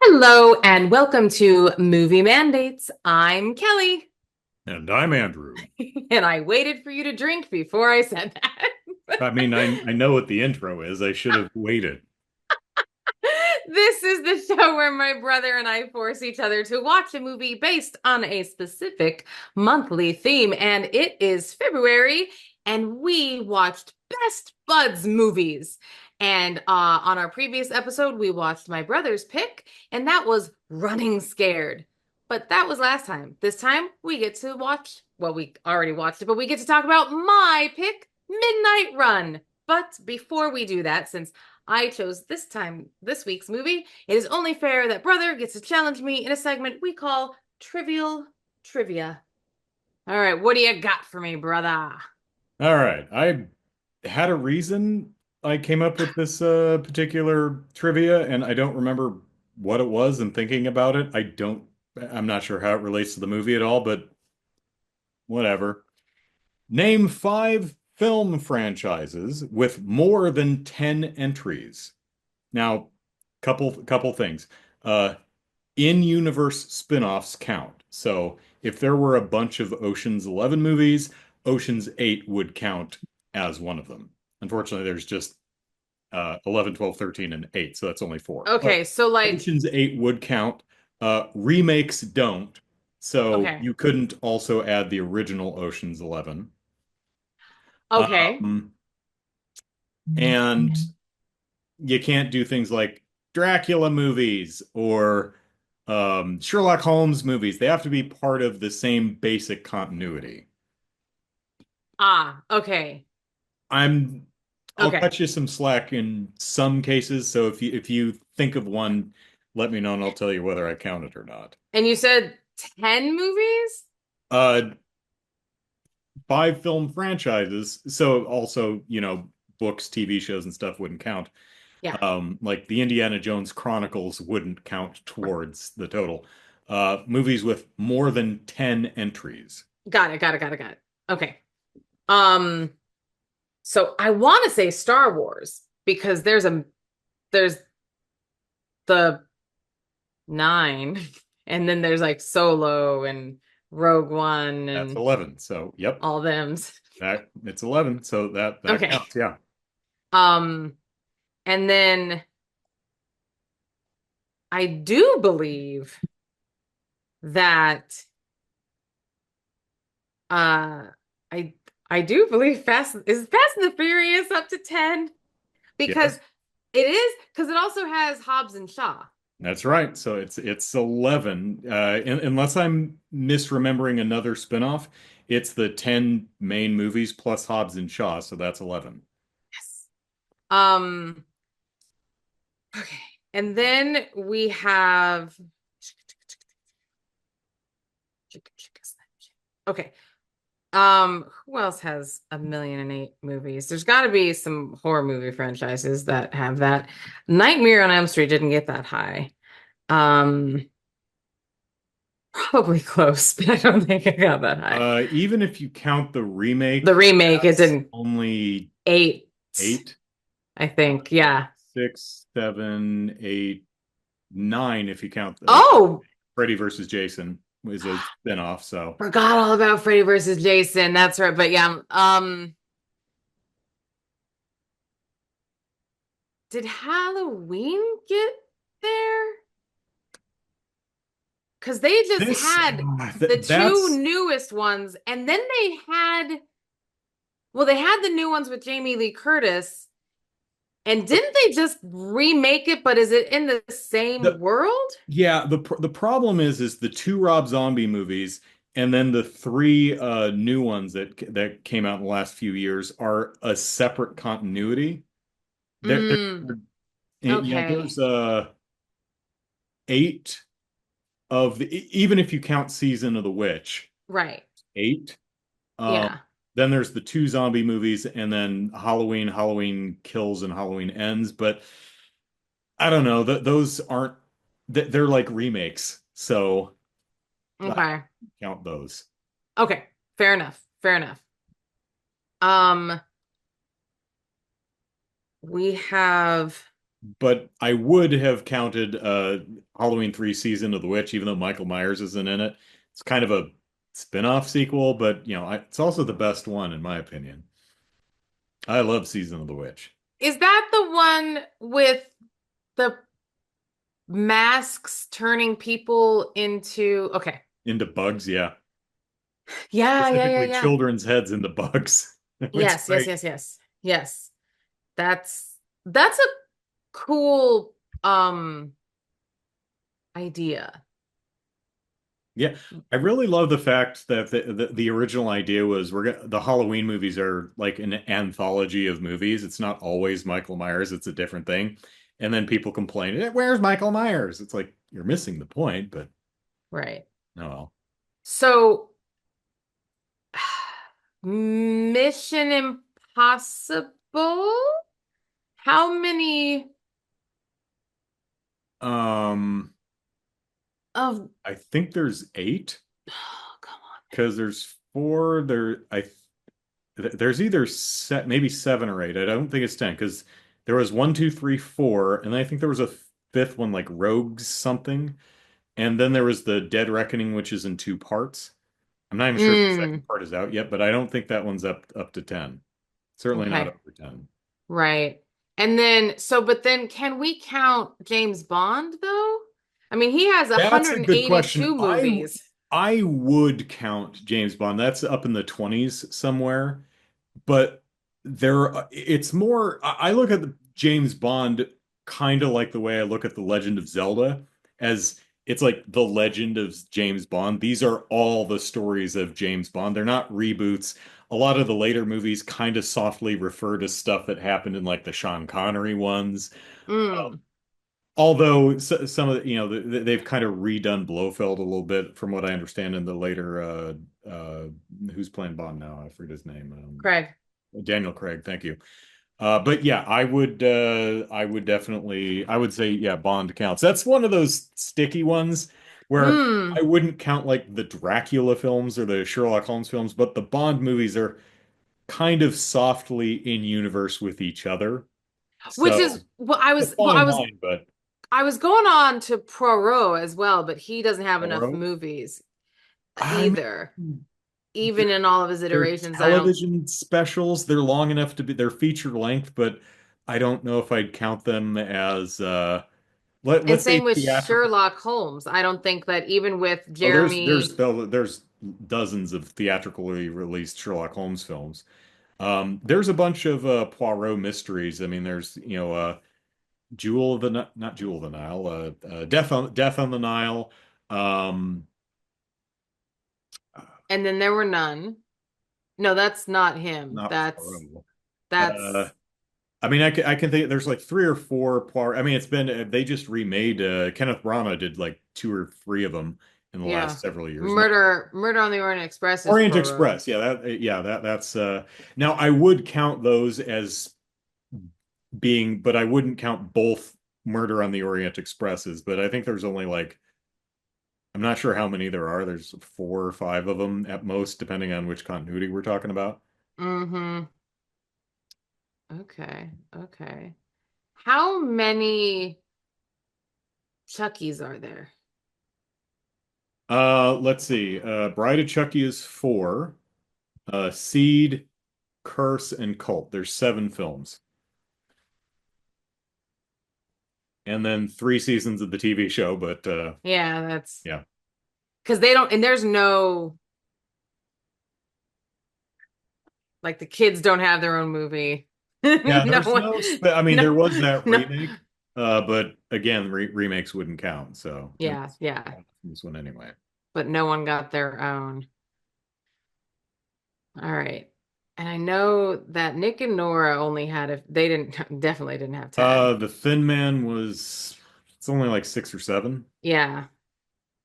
Hello and welcome to Movie Mandates. I'm Kelly, And I'm Andrew. and I waited for you to drink before I said that. I mean, I know what the intro is. I should have waited. This is the show where my brother and I force each other to watch a movie based on a specific monthly theme, and it is February, and we watched Best Buds movies. And on our previous episode, we watched my brother's pick, and that was Running Scared. But that was last time. This time, we get to watch, well, we already watched it, but we get to talk about my pick, Midnight Run. But before we do that, since I chose this week's movie, it is only fair that brother gets to challenge me in a segment we call Trivial Trivia. All right, what do you got for me, brother? All right. I had a reason I came up with this particular trivia, and I don't remember what it was and thinking about it. I'm not sure how it relates to the movie at all, but whatever. Name five film franchises with more than 10 entries. Now, couple things. Uh, in-universe spin-offs count. So if there were a bunch of Ocean's 11 movies, Ocean's 8 would count as one of them. Unfortunately, there's just 11, 12, 13, and 8, so that's only four. But Okay, so like, Ocean's 8 would count. Remakes don't. So okay, you couldn't also add the original Ocean's 11. okay, Um, and you can't do things like Dracula movies or Sherlock Holmes movies. They have to be part of the same basic continuity. okay, I'm I'll okay. cut you some slack in some cases, so if you think of one, let me know and I'll tell you whether I count it or not. And you said 10 movies? Uh, five film franchises, so also, books, TV shows and stuff wouldn't count. Yeah, Like the Indiana Jones Chronicles wouldn't count towards the total. Movies with more than 10 entries. got it. Okay. Um, so I want to say Star Wars because there's the nine, and then there's like Solo and Rogue One That's and 11. So, yep, all them. that it's 11. So that Okay. counts. Yeah. Um, and then I do believe that uh I I do believe Fast and the Furious up to 10 Yes, because it is because it also has Hobbs and Shaw. that's right. So it's 11. Unless I'm misremembering another spinoff, it's the 10 main movies plus Hobbs and Shaw. So that's 11. Yes. Um, okay. And then we have okay. Who else has 1,000,008 movies? There's got to be some horror movie franchises that have that. Nightmare on Elm Street didn't get that high. Um, Probably close, but I don't think it got that high. Even if you count the The remake, remake, it that's didn't only eight, 8. I think. Yeah. 6, 7, 8, 9 if you count Oh, Freddy versus Jason is a spinoff. So forgot all about Freddy versus Jason. That's right. But yeah, did Halloween get there? Because they just this had the two that's newest ones, and then they had the new ones with Jamie Lee Curtis, and didn't they just remake it? But is it in the same the world? yeah, the problem is the two Rob Zombie movies and then the three new ones that came out in the last few years are a separate continuity. Mm, okay. There's 8 of even if you count Season of the Witch, Right. 8. Um, Yeah. then there's the two zombie movies, and then Halloween, Halloween Kills, and Halloween Ends. But I don't know. Those aren't. They're like remakes, so I Okay. don't count those. Okay. Fair enough. Fair enough. Um, we have. but I would have counted Halloween 3 Season of the Witch, even though Michael Myers isn't in it. It's kind of a spin-off sequel, but it's also the best one in my opinion. I love Season of the Witch. Is that the one with the masks turning people into okay. Into bugs, yeah. Yeah, yeah, yeah, Specifically yeah. children's heads into bugs. It's Yes, yes, great. yes, yes. Yes. That's a cool idea. Yeah, I really love the fact that the original idea was the Halloween movies are like an anthology of movies. It's not always Michael Myers, it's a different thing. And then people complain, Where's Michael Myers?" It's like you're missing the point, but Right. no. Well. So Mission Impossible? How many Um, of I think there's eight oh, come on. because there's four there's either maybe seven or eight. I don't think it's 10 because there was one, two, three, four, and I think there was a fifth one like Rogues something. And then there was the Dead Reckoning, which is in two parts. I'm not even sure if the Mm, second part is out yet, but I don't think that one's up to 10. Certainly not okay. over 10. Right. And then but then can we count James Bond though? I mean, he has That's a good question. 182 movies. I would count James Bond. That's up in the 20s somewhere. But it's more I look at the James Bond kind of like the way I look at the Legend of Zelda, as it's like the legend of James Bond. These are all the stories of James Bond. They're not reboots. A lot of the later movies kind of softly refer to stuff that happened in like the Sean Connery ones. Mm. Although some of the, they've kind of redone Blofeld a little bit from what I understand in the later uh who's playing Bond now? I forget his name. Craig. Daniel Craig, thank you. But yeah, I would definitely, I would say, yeah, Bond counts. That's one of those sticky ones where I Mm. wouldn't count like the Dracula films or the Sherlock Holmes films, but the Bond movies are kind of softly in universe with each other. Which So is a fine line, but I was going on to Poirot as well, but he doesn't have enough Poirot, movies I either. mean, Even in all of his they're iterations, I don't. television specials. They're long enough to be, they're feature length, but I don't know if I'd count them as And let's say same with theatrical. Sherlock Holmes. I don't think that even with Oh, Jeremy there's dozens of theatrically released Sherlock Holmes films. There's a bunch of Poirot mysteries. I mean, there's Jewel of the not Jewel of the Nile, Death on the Nile. Um, and then there were none. No, that's not him. Not That's Poirot. Uh, that's I mean, I can think there's like three or four Poirot. I mean, it's been they just remade. Kenneth Branagh did like two or three of them in the yeah. last several years. Murder on the Orient Express is Orient Poirot. Express, that's now I would count those as being, but I wouldn't count both Murder on the Orient Expresses, but I think there's only like I'm not sure how many there are. There's four or five of them at most, depending on which continuity we're talking about. Mm-hmm. Okay. Okay. How many Chuckies are there? Let's see. Bride of Chucky is four. Seed, Curse, and Cult. There's seven films. And then three seasons of the TV show, but Yeah, that's yeah. because they don't, and there's no like the kids don't have their own movie. Yeah, No there's one, I mean, no, there was that no. remake, but again, remakes wouldn't count. So, and Yeah, yeah, this one anyway. but no one got their own. All right. And I know that Nick and Nora only had if they didn't definitely didn't have 10. The Thin Man was it's only like six or seven. Yeah.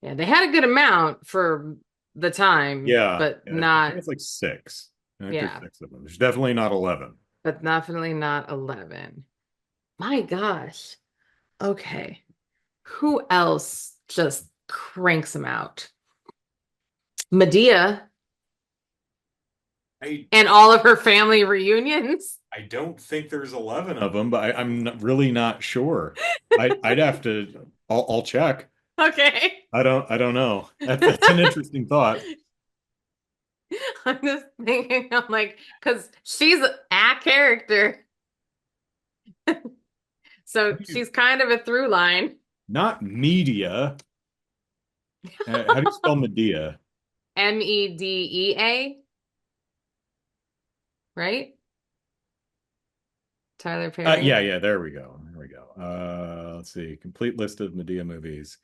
Yeah, they had a good amount for the time, Yeah, but yeah, I think not, it's like six. I think there's yeah, six of them. There's definitely not 11. but definitely not 11. My gosh. Okay. Who else just cranks them out? Medea I and all of her family reunions. I don't think there's 11 of them, but really not sure. I'd have to. I'll check. Okay. I don't know. That's an interesting thought. I'm just thinking, I'm like, because she's a character. How So do you, she's kind of a through line. not media. How do you spell Medea? Medea, right? Tyler Yeah, Perry. yeah, there we go. There we go. Let's see. Complete list of Medea movies.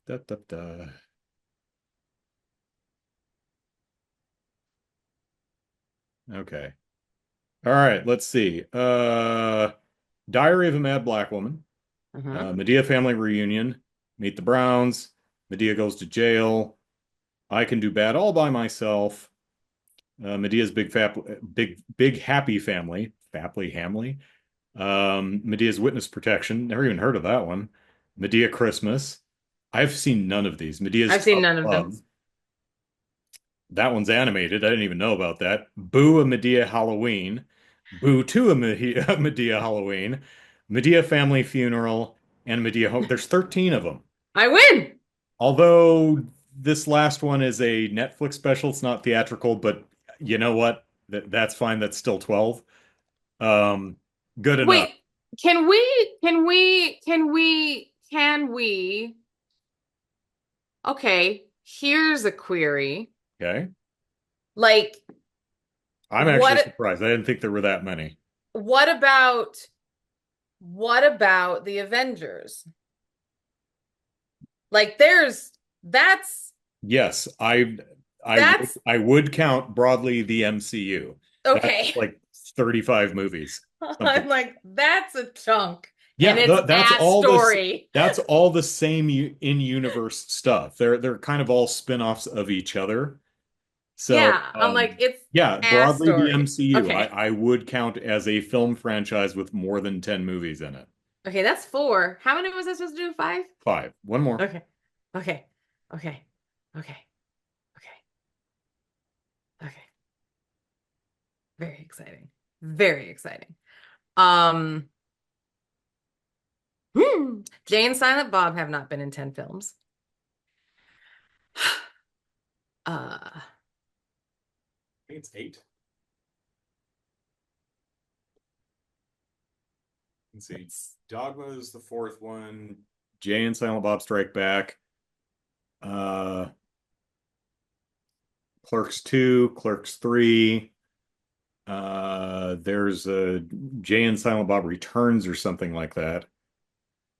Da, da, da. Okay. All right, let's see. Diary of a Mad Black Woman, Uh-huh. Medea Family Reunion, Meet the Browns, Medea Goes to Jail, I Can Do Bad All by Myself, Medea's Big Happy Family, Fapley Hamley, Medea's Witness Protection, never even heard of that one. Medea Christmas. I've seen none of these. Medea's I've seen Tough none of them. Love. That one's animated. I didn't even know about that. Boo a Medea Halloween. Boo to a Medea, Medea Halloween. Medea Family Funeral and Medea Home. There's 13 of them. I win. Although this last one is a Netflix special, it's not theatrical, but you know what? That's fine. That's still 12. Um, Good enough. Wait, can we? Okay, here's a query. Okay. Like, I'm actually what surprised. I didn't think there were that many. what about what about the Avengers? Like, that's Yes, that's I would count broadly the MCU. That's okay. like 35 movies. Something. I'm like, that's a chunk, and Yeah, it's that's a all this story. that's all the same in-universe stuff. They're kind of all spin-offs of each other. So, Yeah, I'm like, it's yeah, a broadly the story. MCU, Okay. I would count as a film franchise with more than 10 movies in it. Okay, that's four. How many was I supposed to do? Five? Five. One more. Okay. Okay. Okay. Okay. Okay. Okay. Very exciting. Very exciting. Um, Jay and Silent Bob have not been in 10 films. Uh, I think it's eight. Let's see. let's Dogma is the fourth one. Jay and Silent Bob Strike Back. Uh, Clerks 2, Clerks 3. There's a Jay and Silent Bob Returns or something like that.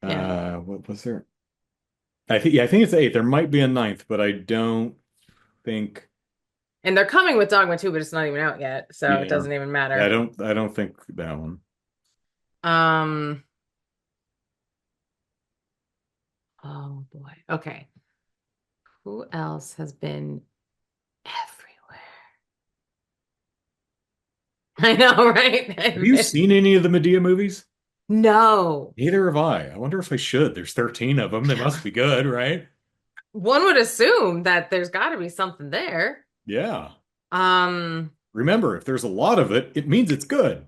yeah. What was there? I think it's eight. There might be a ninth, but I don't think. And they're coming with Dogma too, but it's not even out yet, so it Yeah, doesn't even yeah, matter. I don't think that one. Um, oh boy. Okay. Who else has been everywhere? I know, Have you right? seen any of the Medea movies? No. Neither have I. I wonder if I should. There's 13 of them. They must be good, right? One would assume that there's got to be something there. Yeah. Um, Remember, if there's a lot of it, it means it's good.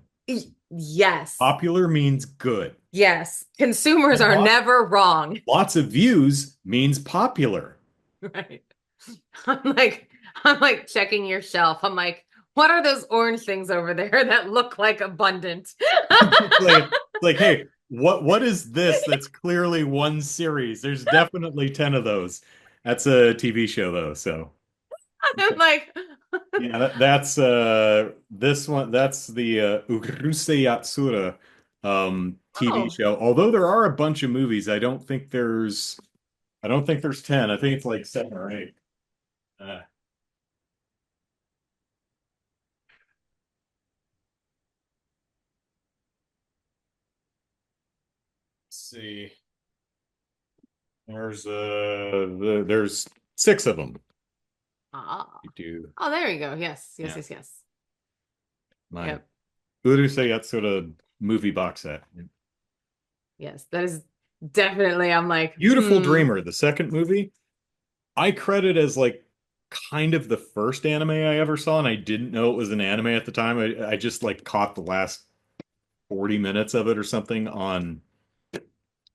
yes. Popular means good. Yes. Consumers And are never wrong. lots of views means popular. Right. I'm like, I'm like checking your shelf. I'm like, what are those orange things over there that look like abundant? Hey, what is this that's clearly one series? There's definitely 10 of those. That's a TV show though, so I'm like, yeah, that's this one that's the Urusei Yatsura TV oh, show. Although there are a bunch of movies, I don't think there's 10. I think it's like seven or eight. Let's see. There's six of them. ah. You do Oh, there you go. Yes, yes, yeah, yes, yes. my Yep. Urusei Yatsura movie box set. Yes. That is definitely, I'm like, Beautiful Dreamer, the second movie, I credit as like kind of the first anime I ever saw, and I didn't know it was an anime at the time. I just like caught the last 40 minutes of it or something on the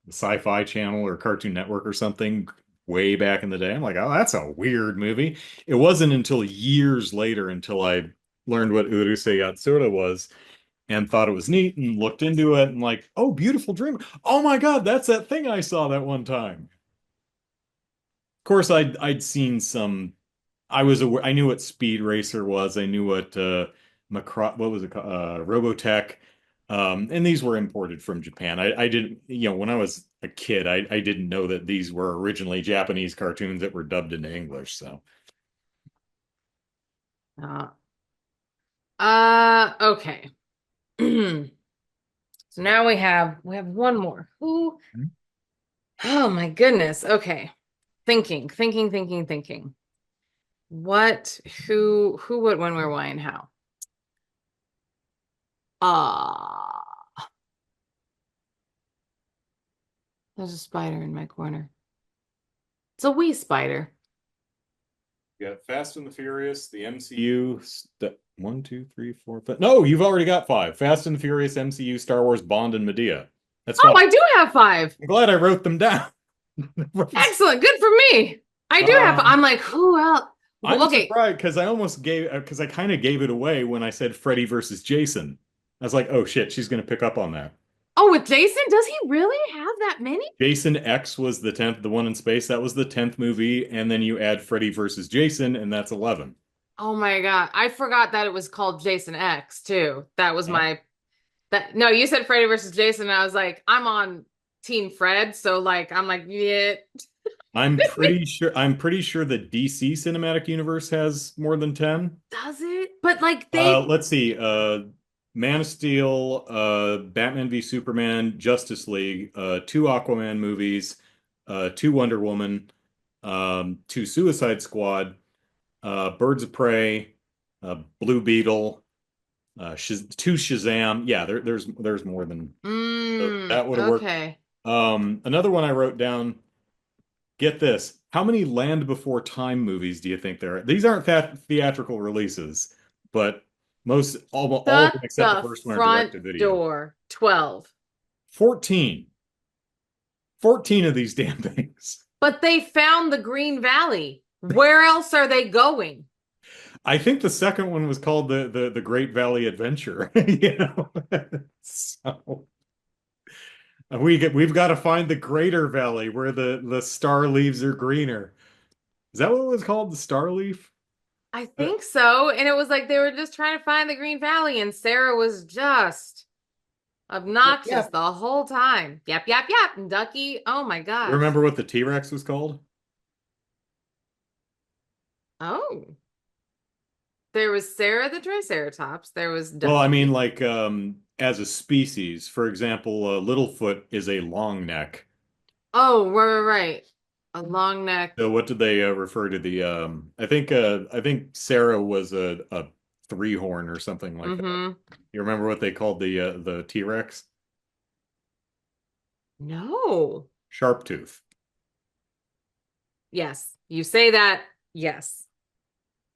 Sci-Fi Channel or Cartoon Network or something way back in the day. I'm like, oh, that's a weird movie. It wasn't until years later until I learned what Urusei Yatsura was and thought it was neat and looked into it and like, oh, Beautiful Dream. Oh my God, that's that thing I saw that one time. Of course, I'd seen some. I was aware, I knew what Speed Racer was. I knew what what was it called? Robotech. And these were imported from Japan. I didn't, when I was a kid, I didn't know that these were originally Japanese cartoons that were dubbed into English. So Uh, okay. So now we have one more. Who? Oh my goodness. Okay. Thinking. What, who, what, when, where, why, and how? Ah, there's a spider in my corner. It's a wee spider. you got Fast and the Furious, the MCU. One, two, three, four, five. No, you've already got five. Fast and the Furious, MCU, Star Wars, Bond, and Medea. That's Oh, five. I do have five. I'm glad I wrote them down. Excellent. Good for me. I do have, Um, I'm like, who else? I'm Okay. surprised because I almost gave because I kind of gave it away when I said Freddy versus Jason. I was like, oh shit, she's gonna pick up on that. Oh, with Jason, does he really have that many? Jason X was the 10th, the one in space. That was the 10th movie, and then you add Freddy versus Jason, and that's 11. Oh my God. I forgot that it was called Jason X too. That was Yeah. my that no, you said Freddy versus Jason, and I was like, I'm on Team Fred, so like I'm like, yeah. I'm pretty sure the DC Cinematic Universe has more than 10. Does it? But like they Let's see. Man of Steel, Batman v Superman, Justice League, two Aquaman movies, two Wonder Woman, two Suicide Squad, Birds of Prey, Blue Beetle, two Shazam. Yeah, there's more than so that would have worked. okay. Another one I wrote down. Get this. How many Land Before Time movies do you think there are? These aren't theatrical releases, but all of Shut them except the the first one are direct front to video. door. 12. 14. 14 of these damn things. But they found the Green Valley. Where else are they going? I think the second one was called the Great Valley Adventure. You know, so we've got to find the Greater Valley where the star leaves are greener. Is that what it was called? The Star Leaf? I think so. And it was like they were just trying to find the Green Valley, and Sarah was just obnoxious Yeah. the whole time. Yap. And Ducky, oh my You gosh. remember what the T-Rex was called? Oh, there was Sarah the Triceratops. There was Well, I mean, Ducky. like as a species, for example, Littlefoot is a long neck. Oh, right. A long neck. So what did they refer to the I think Sarah was a three horn or something like that. Mm-hmm. You remember what they called the T-Rex? No. Sharp tooth. Yes. You say that. Yes.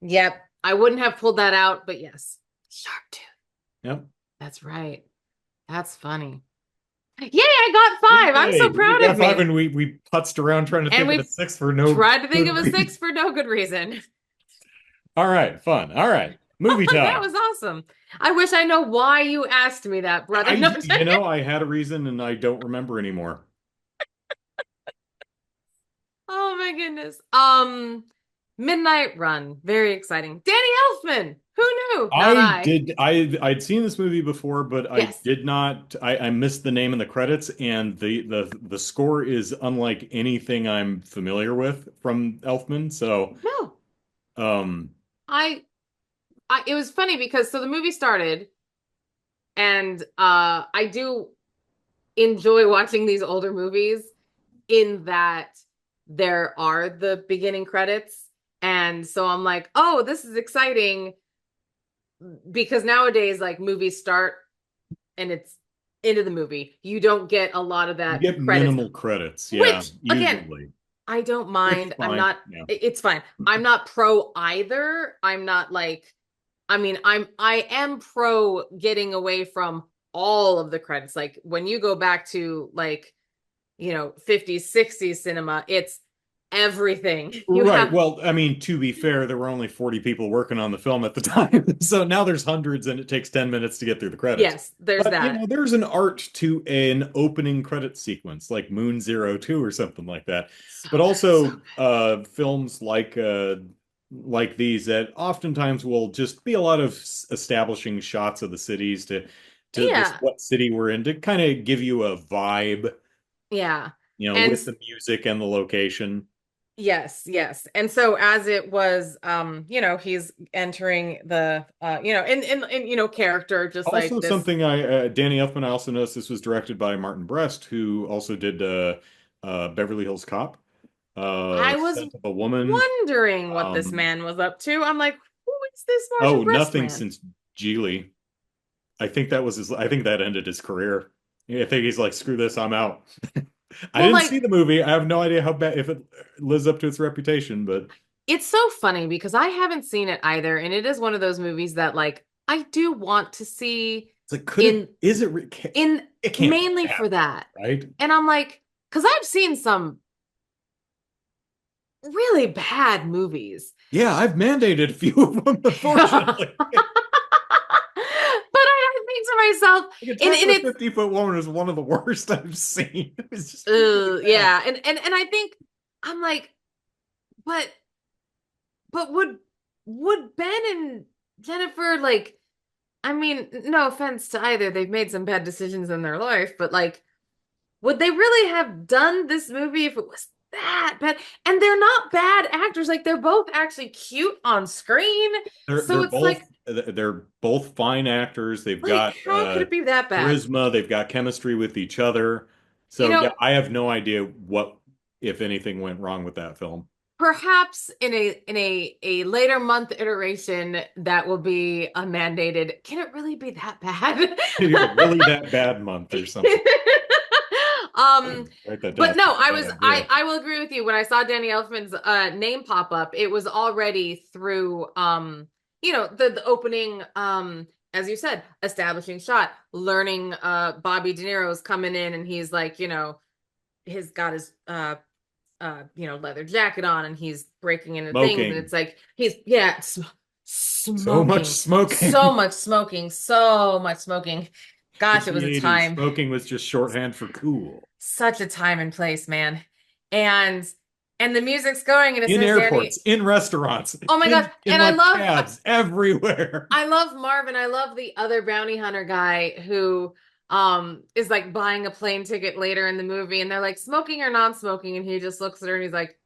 Yep. I wouldn't have pulled that out, but yes. Sharp tooth. Yep. That's right. That's funny. Yay, I got five. I'm Yay, so we proud got of five me. and we putzed around trying to And think of a we six for no tried to think good of a reason. six for no good reason. All right, fun. All right. Movie That time. was awesome. I wish I know why you asked me that, brother. No, I had a reason and I don't remember anymore. oh my goodness. Midnight Run. Very exciting. Danny Elfman. Who knew? Not I I. did I'd seen this movie before, but I Yes. did not I missed the name in the credits and the score is unlike anything I'm familiar with from Elfman. So No. um I it was funny because so the movie started and I do enjoy watching these older movies in that there are the beginning credits. And so I'm like, oh, this is exciting because nowadays, like movies start and it's into the movie. You don't get a lot of you that get credits, minimal credits, yeah, which again, usually. I don't It's mind. I'm fine. not, Yeah. it's fine. I'm not pro either. I'm not like, I mean, I am pro getting away from all of the credits. Like when you go back to like, 50s, 60s cinema, it's everything. You Right. have, Well, I mean, to be fair, there were only 40 people working on the film at the time. So now there's hundreds and it takes 10 minutes to get through the credits. yes, there's But, that. there's an art to an opening credit sequence like Moon Zero 2 or something like that. So But good, so also films like these that oftentimes will just be a lot of establishing shots of the cities good. to this Yeah, what city we're in to kind of give you a vibe, yeah. And with the music and the location. yes, yes. And so as it was, he's entering the, in character, just like Also, this. something Danny Elfman, I also noticed this was directed by Martin Brest, who also did Beverly Hills Cop, I was Scent of a Woman. wondering what this Um, man was up to. I'm like, who is this Martin oh, Brest nothing man? since Geely. I think that ended his career. I think he's like, screw this, I'm out. I Well, didn't see like, the movie. I have no idea how bad if it lives up to its reputation, but it's so funny because I haven't seen it either, and it is one of those movies that like I do want to see it's like, in in it can't be mainly bad, for that. right? And I'm like, because I've seen some really bad movies. Yeah, I've mandated a few of them, But unfortunately. I think to myself, Like and, Attack of and the it's 50-Foot Woman is one of the worst I've seen. It's just really bad. yeah, and I think I'm like, but would Ben and Jennifer like, I mean, no offense to either, they've made some bad decisions in their life, but like, would they really have done this movie if it was that bad? And they're not bad actors, like they're both actually cute on screen. So it's They're both fine actors. They've like got how could it be that bad? charisma. They've got chemistry with each other. You So yeah, know, I have no idea what, if anything, went wrong with that film. perhaps in a later month iteration that will be a mandated. Can it really be that bad? Yeah, really that bad month or something. um, Write that down. but no, It's not a bad idea. I will agree with you. When I saw Danny Elfman's name pop up, it was already through the opening as you said, establishing shot, learning Bobby De Niro's coming in and he's like, he's got his leather jacket on and he's breaking into things and Smoking. it's like he's yeah, So much smoking. So smoking. much smoking, so much smoking. It's Gosh, it was the a 80s. time. Smoking was just shorthand for cool. Such a time and place, man. And and the music's going and it In says Danny. airports, in restaurants, Oh my gosh. in And like cabs, everywhere. I love Marvin. I love the other bounty hunter guy who is like buying a plane ticket later in the movie and they're like smoking or non-smoking and he just looks at her and he's like,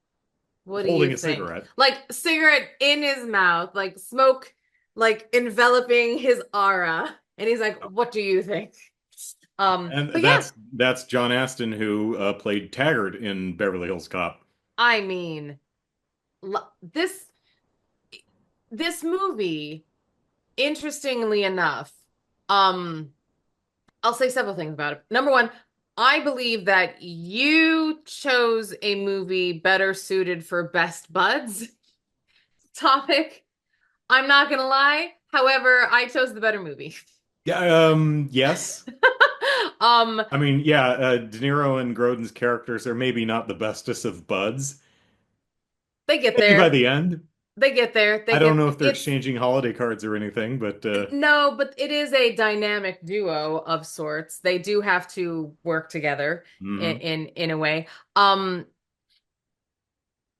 what do you Holding a think? cigarette. Like cigarette in his mouth, like smoke like enveloping his aura. And he's like, what do you think? And But yeah, that's John Astin who played Taggart in Beverly Hills Cop. I mean, this movie, interestingly enough, um, I'll say several things about it. Number one, I believe that you chose a movie better suited for best buds topic. I'm not gonna lie. However, I chose the better movie. Yeah, yes. um, I mean, yeah, De Niro and Grodin's characters are maybe not the bestest of buds. they get Maybe by there. the end. They get there. I They don't get know if they're it's exchanging holiday cards or anything, but no, but it is a dynamic duo of sorts. They do have to work together mhm. in a way.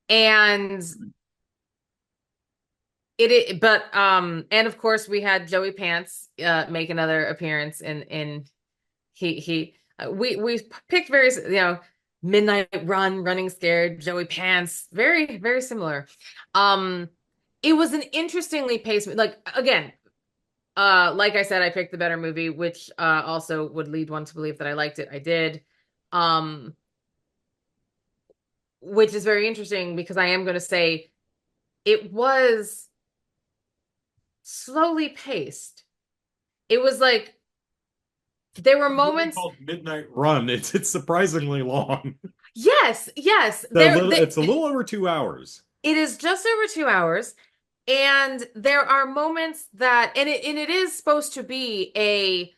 And but and of course we had Joey Pants make another appearance in we picked various Midnight Run, Running Scared, Joey Pants, very very similar. Um it was an interestingly paced, like again, like I said, I picked the better movie, which also would lead one to believe that I liked it. I did. Um which is very interesting because I am going to say it was slowly paced. It was like there were A movie moments, called Midnight Run. It's surprisingly long. Yes, yes. It's a little over 2 hours. It is just over 2 hours, and there are moments that, and it is supposed to be a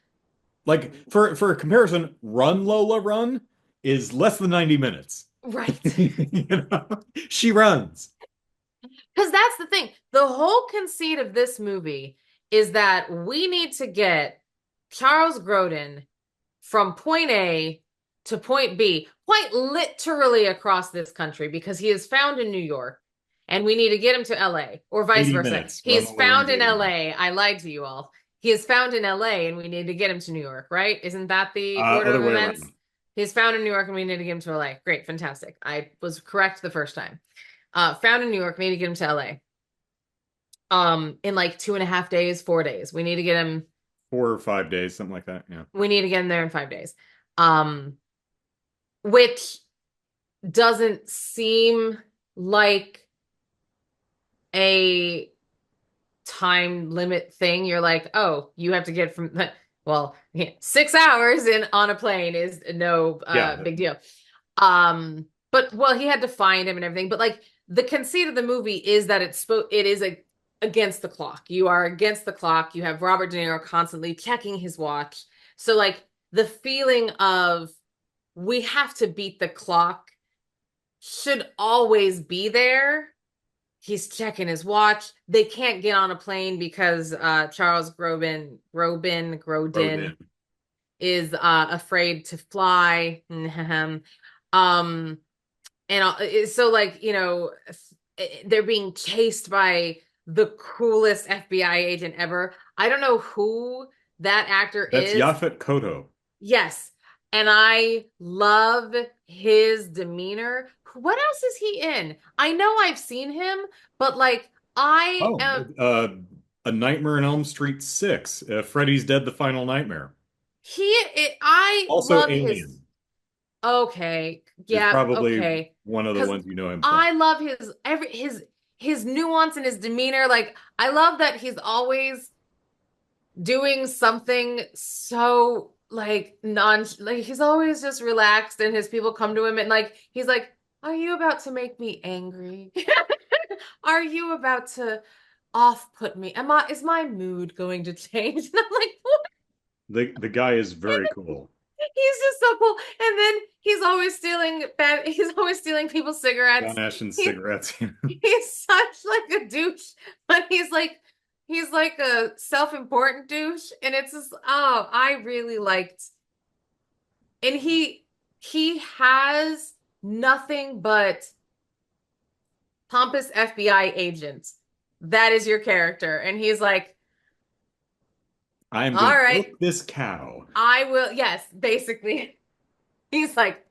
Like for a comparison, Run Lola Run is less than 90 minutes. right. You know, she runs. Because that's the thing. The whole conceit of this movie is that we need to get Charles Grodin from point A to point B, quite literally across this country, because he is found in New York and we need to get him to LA, or vice 80 versa. minutes. He Run is Lola Run's found in 80 minutes. LA. I lied to you all. He is found in LA and we need to get him to New York, right? Isn't that the order Other of way events? around. He's found in New York and we need to get him to LA. Great, fantastic. I was correct the first time. Found in New York, we need to get him to LA. In like 2.5 days, 4 days. We need to get him 4 or 5 days, something like that. Yeah. we need to get him there in 5 days. Um, which doesn't seem like a time limit thing. You're like, oh, you have to get from well, yeah, 6 hours in on a plane is no Yeah. big deal. But well, he had to find him and everything. But like the conceit of the movie is that it is against the clock. You are against the clock. You have Robert De Niro constantly checking his watch. So like the feeling of we have to beat the clock should always be there. He's checking his watch. They can't get on a plane because Charles Grodin Rodin. is afraid to fly. um, and so like they're being chased by the coolest FBI agent ever. I don't know who that actor That's is. Yaphet Kotto. Yes. And I love his demeanor. What else is he in? I know I've seen him, but like I Oh, am A Nightmare on Elm Street 6. Freddy's Dead, the Final Nightmare. I Also love his Alien okay. is Yeah, probably okay. one of the Cuz ones you know him from. I love his nuance and his demeanor. Like I love that he's always doing something so like non like he's always just relaxed and his people come to him and like he's like, are you about to make me angry? Are you about to off put me? Is my mood going to change? And I'm like, what? The guy is very cool. He's just so cool. And then he's always stealing people's John cigarettes. Ashton's He, cigarettes. he's such like a douche, but he's like a self-important douche. And it's just I really liked and he has nothing but pompous FBI agent. That is your character. And he's like, I'm all gonna right, milk this cow. I will. Yes, basically. He's like,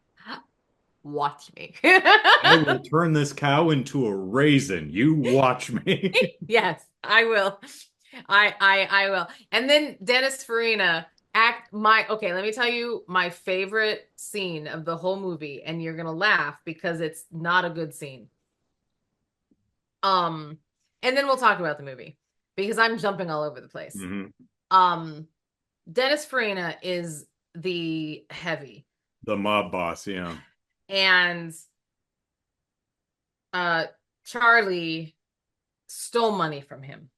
watch me. I will turn this cow into a raisin. You watch me. Yes, I will. I will. And then Dennis Farina act my okay, let me tell you my favorite scene of the whole movie, and you're gonna laugh because it's not a good scene. Um, and then we'll talk about the movie because I'm jumping all over the place. Mhm. Um, Dennis Farina is the heavy, The mob boss, yeah. and uh Charlie stole money from him.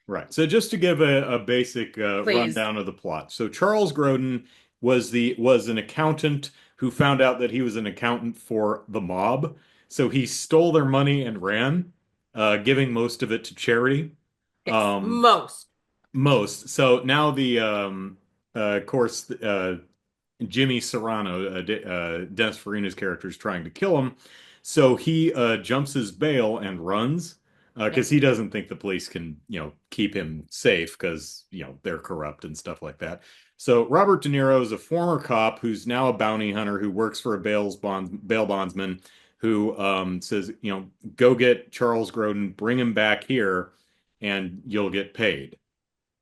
Right. So just to give a basic Please. rundown of the plot. So Charles Grodin was an accountant who found out that he was an accountant for the mob. So he stole their money and ran, giving most of it to charity. Yes, Um, most. most. So now of course, Jimmy Serrano, Dennis Farina's character, is trying to kill him. So he jumps his bail and runs Yeah, because he doesn't think the police can, keep him safe because, they're corrupt and stuff like that. So Robert De Niro is a former cop who's now a bounty hunter who works for a bail bondsman who says, go get Charles Grodin, bring him back here, and you'll get paid.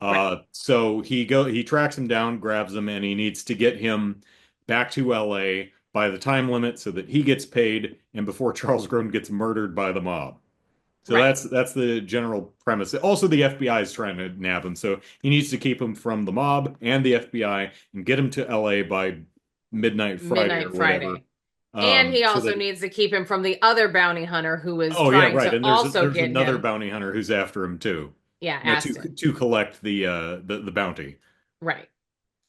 right. So he tracks him down, grabs him, and he needs to get him back to LA by the time limit so that he gets paid and before Charles Grodin gets murdered by the mob. So Right. that's the general premise. Also, the FBI is trying to nab him, so he needs to keep him from the mob and the FBI and get him to LA by midnight Friday or Midnight whatever. Friday. And he So also that needs to keep him from the other bounty hunter who is oh yeah, trying right. to And also there's get another him. bounty hunter who's after him too. Yeah, To Aston. collect the bounty. Right,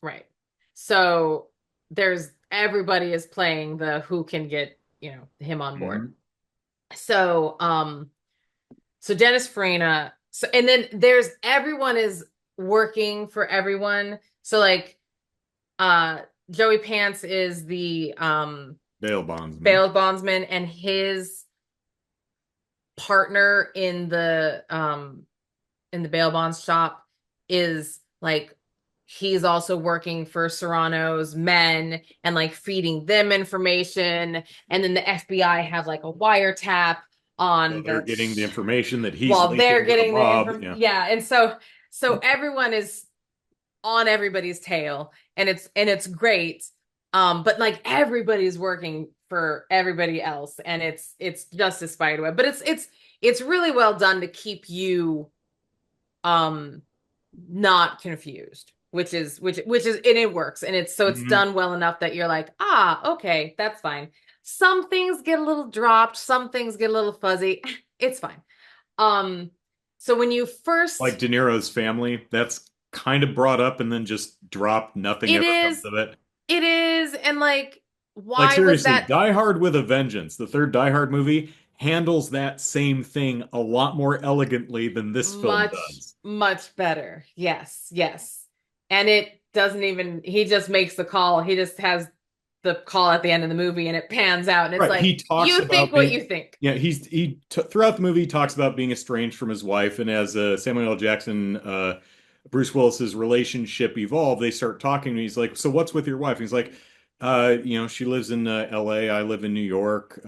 right. So there's everybody is playing the who can get, him on board. Mhm. So so Dennis Farina, so and then there's everyone is working for everyone. So like uh Joey Pants is the Bail bondsman. bail bondsman, and his partner in the bail bonds shop is like he's also working for Serrano's men and like feeding them information, and then the FBI have like a wiretap So on they're getting the information that he's while they're linking to the getting the mob. inform Yeah. yeah, and so everyone is on everybody's tail, and it's great. But like everybody's working for everybody else, and it's just a spider web, but it's really well done to keep you um not confused, which is and it works, and it's Mhm. done well enough that you're like, okay, that's fine. Some things get a little dropped, some things get a little fuzzy. It's fine. um so when you Like first De Niro's family, that's kind of brought up and then just dropped. Nothing it ever comes is of it. it is and like Like why was seriously, that Die Hard with a Vengeance, the third Die Hard movie, handles that same thing a lot more elegantly than this film much does. much better? Yes, yes. And it doesn't even he just makes the call. He just has the call at the end of the movie, and it pans out, and it's Right. like, He talks you think about what being, you think. yeah, throughout the movie he talks about being estranged from his wife, and as Samuel L. Jackson, Bruce Willis's relationship evolved, they start talking, and he's like, "So what's with your wife?" And he's like, she lives in L.A. I live in New York.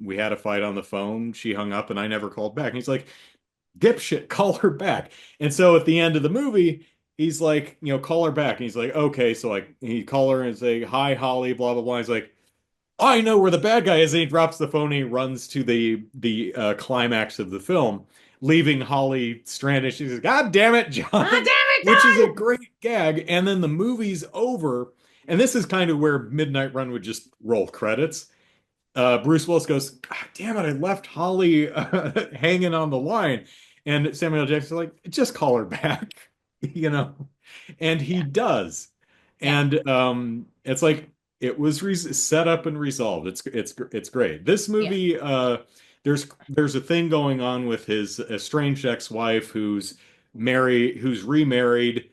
We had a fight on the phone. She hung up, and I never called back." And he's like, "Dipshit, call her back." And so at the end of the movie, he's like, "Call her back." And he's like, "Okay." So like he call her and say, "Hi, Holly," blah blah blah. He's like, I know where the bad guy is. And he drops the phone and he runs to the climax of the film, leaving Holly stranded. She's like, God damn it, Ah, John, damn which is a it, John. great gag. And then the movie's over. And this is kind of where Midnight Run would just roll credits. Bruce Willis goes, God damn it, I left Holly hanging on the line. And Samuel L. Jackson's like, just call her back, you know? And he Yeah, does. yeah, And it's like it was set up and resolved. It's great. This yeah. movie, there's a thing going on with his estranged ex-wife who's remarried,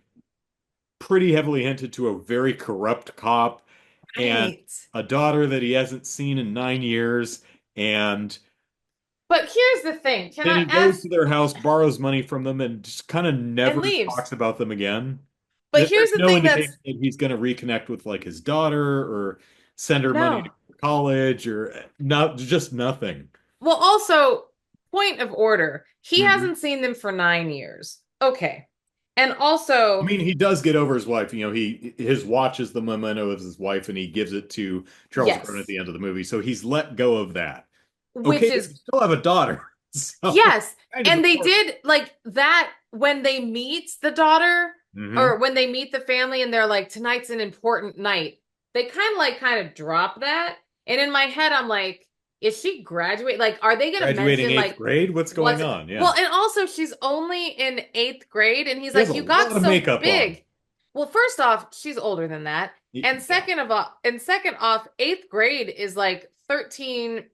pretty heavily hinted to a very corrupt cop, and Right. a daughter that he hasn't seen in 9 years. And But here's the thing. Can then I he goes ask to their house, borrows money from them, and just kind of and never leaves? talks about them again. But here's There's the no thing that's indication that he's going to reconnect with like his daughter or send her money to no. college or not, just nothing. Well, also, point of order. He Mhm. hasn't seen them for 9 years. Okay. And I also, mean, he does get over his wife. His watch is the memento of his wife, and he gives it to Charles Grodin at yes, the end of the movie. So he's let go of that. which Okay, but is you still have a daughter, so yes. kind of And they important. did like that when they meet the daughter, Hmm. or when they meet the family, and they're like, tonight's an important night. They kind of drop that. And in my head, I'm like, is she graduate? Like, are they going to Graduating mention eighth like grade. What's what's going on? well, Yeah, and also she's only in eighth grade, and he's he has like, a you got lot of so makeup on. big. Well, first off, she's older than that. And Yeah, second off, eighth grade is like 13,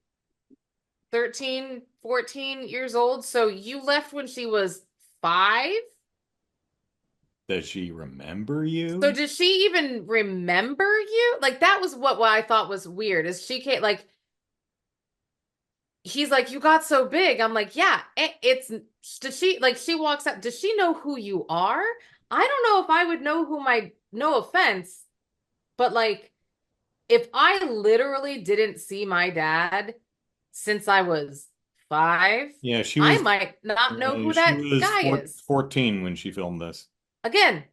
14 years old. So you left when she was 5. does she remember So you? does she even remember you? Like that was what I thought was weird. Is she can't like he's like, you got so big. I'm like, yeah, it's does she like she walks up, does she know who you are? I don't know if I would know who my no offense, but like if I literally didn't see my dad since I was 5, Yeah, I might not know who she that was guy is. 14 when she filmed this, Again,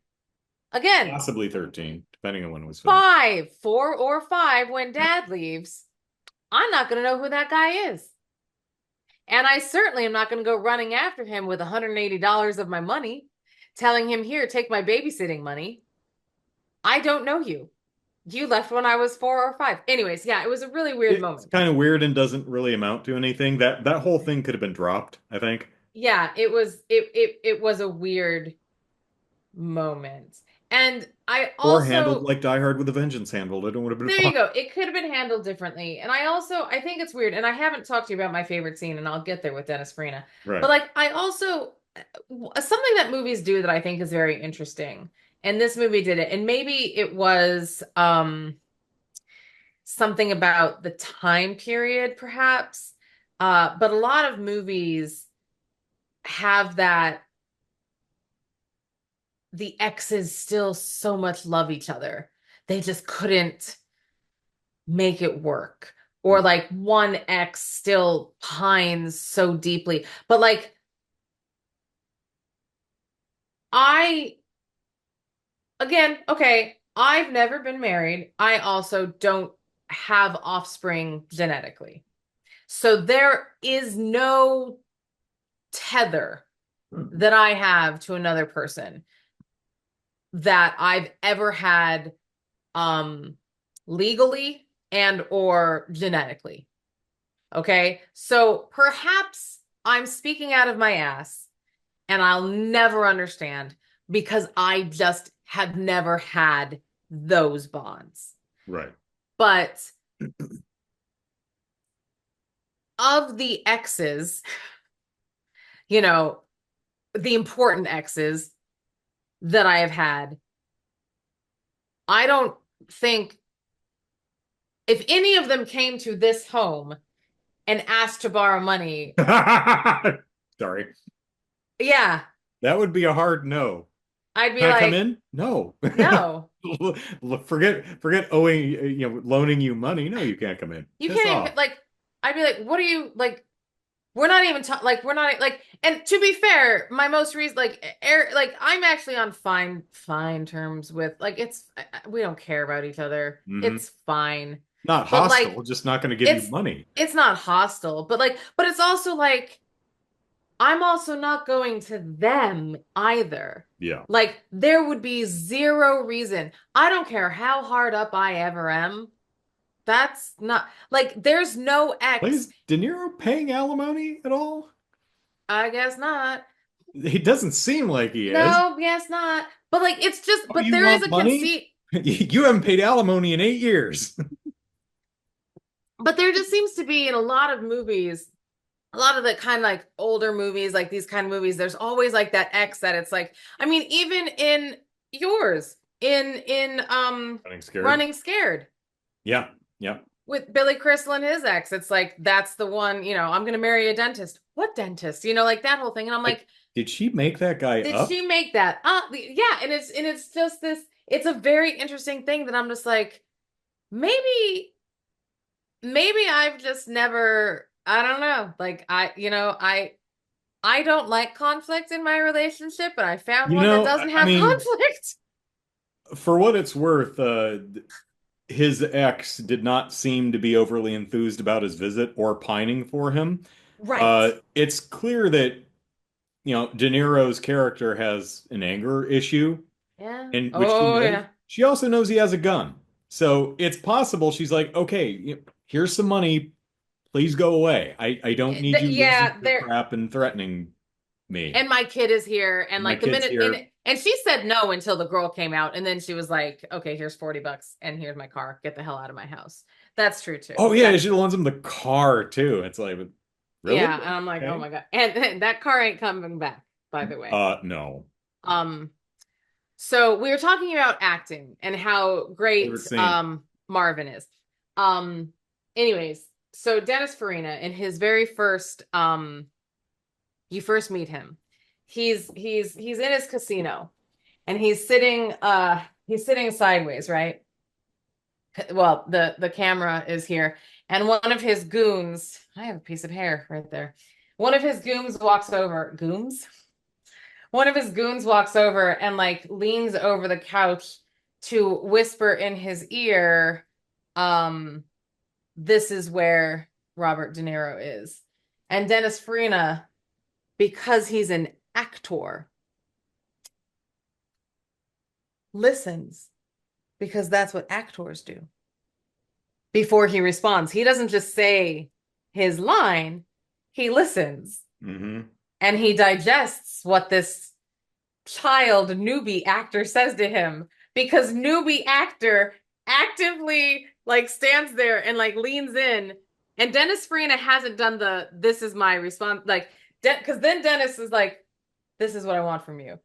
again, possibly 13, depending on when it was filmed. 5, 4 or 5 when dad leaves. I'm not going to know who that guy is. And I certainly am not going to go running after him with $180 of my money, telling him, here, take my babysitting money. I don't know you. You left when I was 4 or 5. Anyways, yeah, it was a really weird It's moment. kind of weird and doesn't really amount to anything. That whole thing could have been dropped, I think, Yeah, it was a weird moment. And I or handled also like Die Hard with a Vengeance handled it, and would have been there fine. you go. It could have been handled differently. And I think it's weird. And I haven't talked to you about my favorite scene, and I'll get there with Dennis Farina. But Right. like I also something that movies do that I think is very interesting. And this movie did it. And maybe it was something about the time period, perhaps. But a lot of movies have that the exes still so much love each other. They just couldn't make it work. Or like one ex still pines so deeply. But like I again, okay, I've never been married. I also don't have offspring genetically. So there is no tether that I have to another person that I've ever had legally and or genetically. Okay? So perhaps I'm speaking out of my ass and I'll never understand because I just have never had those bonds. Right. But of the exes, you know, the important exes that I have had, I don't think if any of them came to this home and asked to borrow money, Sorry. yeah, That would be a hard no. I'd be Can I come like, in? No. no, Forget owing, loaning you money. No, you can't come in. you Piss can't even off. like, I'd be like, what are you like? We're not even talking like we're not like and to be fair, my most recent like I'm actually on fine terms with like we don't care about each other. Hmm. It's fine. Not But like hostile, just not going to give you it's money. it's not hostile, but like but it's also like I'm also not going to them either. Yeah. Like there would be zero reason. I don't care how hard up I ever am. That's not like there's no Like, X. is De Niro paying alimony at all? I guess not. He doesn't seem like he is. No, yes, not. But like it's just Oh, but you there is want a money? conceit, You haven't paid alimony in 8 years. but there just seems to be in a lot of movies, a lot of the kind of like older movies, like these kind of movies, there's always like that X that it's like, I mean, even in yours, in Running scared. Running Scared Yeah. Yeah. with Billy Crystal and his ex, it's like that's the one, I'm gonna marry a dentist. What dentist? Like that whole thing. And I'm Like, like, did she make that guy did up? she make that? Yeah, and it's just this, it's a very interesting thing that I'm just like, maybe I've just never, I don't know. Like I don't like conflict in my relationship, but I found You one that know, doesn't I have mean, conflict. for what it's worth, his ex did not seem to be overly enthused about his visit or pining for him. Right. It's clear that, De Niro's character has an anger issue, Yeah. and which she Oh knows. yeah. She also knows he has a gun. So it's possible she's like, okay, here's some money. Please go away. I don't need you losing Yeah, your there crap and threatening me. and my kid is here and My like the kid's minute here. and she said no until the girl came out and then she was like, "Okay, here's $40 and here's my car. Get the hell out of my house." That's true too. Oh yeah, That's she loans him the car too. It's like, yeah, really? and I'm like, "Oh Okay. my God." And that car ain't coming back, by the way. No. Um So we were talking about acting and how Favorite great scene. Marvin is. Um anyways, so Dennis Farina in his very first you first meet him. He's in his casino and he's sitting sideways, right? Well, the camera is here and one of his goons, I have a piece of hair right there. One of his goons walks over, goons? One of his goons walks over and like leans over the couch to whisper in his ear, um, this is where Robert De Niro is. And Dennis Farina, because he's an actor, listens because that's what actors do before he responds. He doesn't just say his line, he listens Hmm. and he digests what this child newbie actor says to him because newbie actor actively like stands there and like leans in, and Dennis Farina hasn't done the this is my response like because then Dennis is like this is what I want from you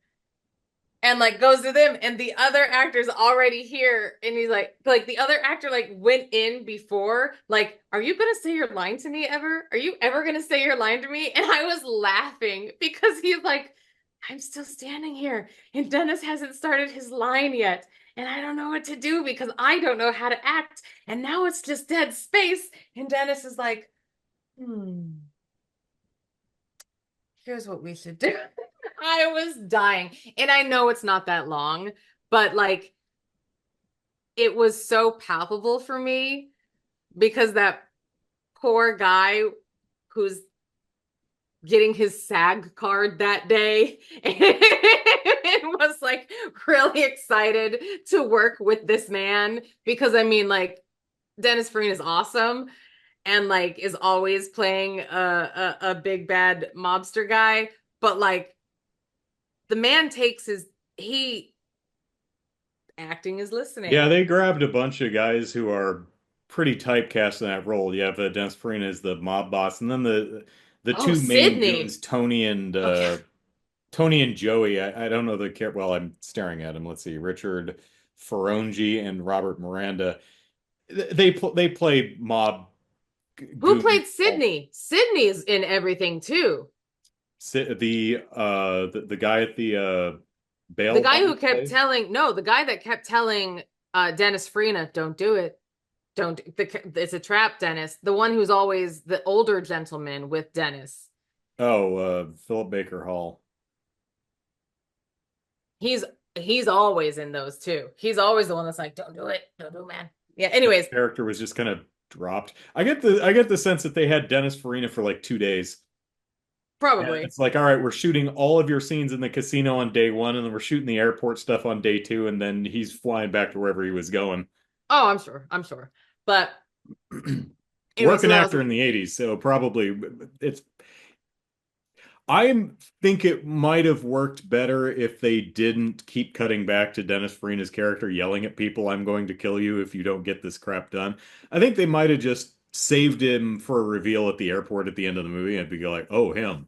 and like goes to them, and the other actor's already here and he's like the other actor like went in before like are you gonna say your line to me ever, are you ever gonna say your line to me, and I was laughing because he's like I'm still standing here and Dennis hasn't started his line yet and I don't know what to do because I don't know how to act and now it's just dead space, and Dennis is like here's what we should do. I was dying. And I know it's not that long, but like it was so palpable for me because that poor guy who's getting his SAG card that day and was like really excited to work with this man because I mean like Dennis Farina is awesome and like is always playing a big bad mobster guy, but like the man takes his he acting is Yeah, listening. they grabbed a bunch of guys who are pretty typecast in that role. You have Dennis Farina as the mob boss, and then the Oh, two main goons, Sydney. Oh yeah. Tony and Joey. I don't know the care. Well, I'm staring at him. Let's see, Richard Ferrongi and Robert Miranda. They play mob Who goons. played Sydney? Sydney's in everything too. The guy at the The bail guy who bond kept place. telling no, the guy that kept telling Dennis Farina, don't do it. Don't it's a trap, Dennis. The one who's always the older gentleman with Dennis. Oh, Philip Baker Hall. He's he's always in those too. He's always the one that's like, don't do it. Don't do it, man. Yeah, That anyways, character was just kind of dropped. I get the sense that they had Dennis Farina for like 2 days. Yeah, probably. it's like, all right, we're shooting all of your scenes in the casino on day one, and then we're shooting the airport stuff on day two, and then he's flying back to wherever he was going. Oh, I'm sure. I'm sure. But anyway, so Working that was actor in the 80s, so probably it's I think it might have worked better if they didn't keep cutting back to Dennis Farina's character yelling at people, "I'm going to kill you if you don't get this crap done." I think they might have just saved him for a reveal at the airport at the end of the movie and be like, "Oh, him."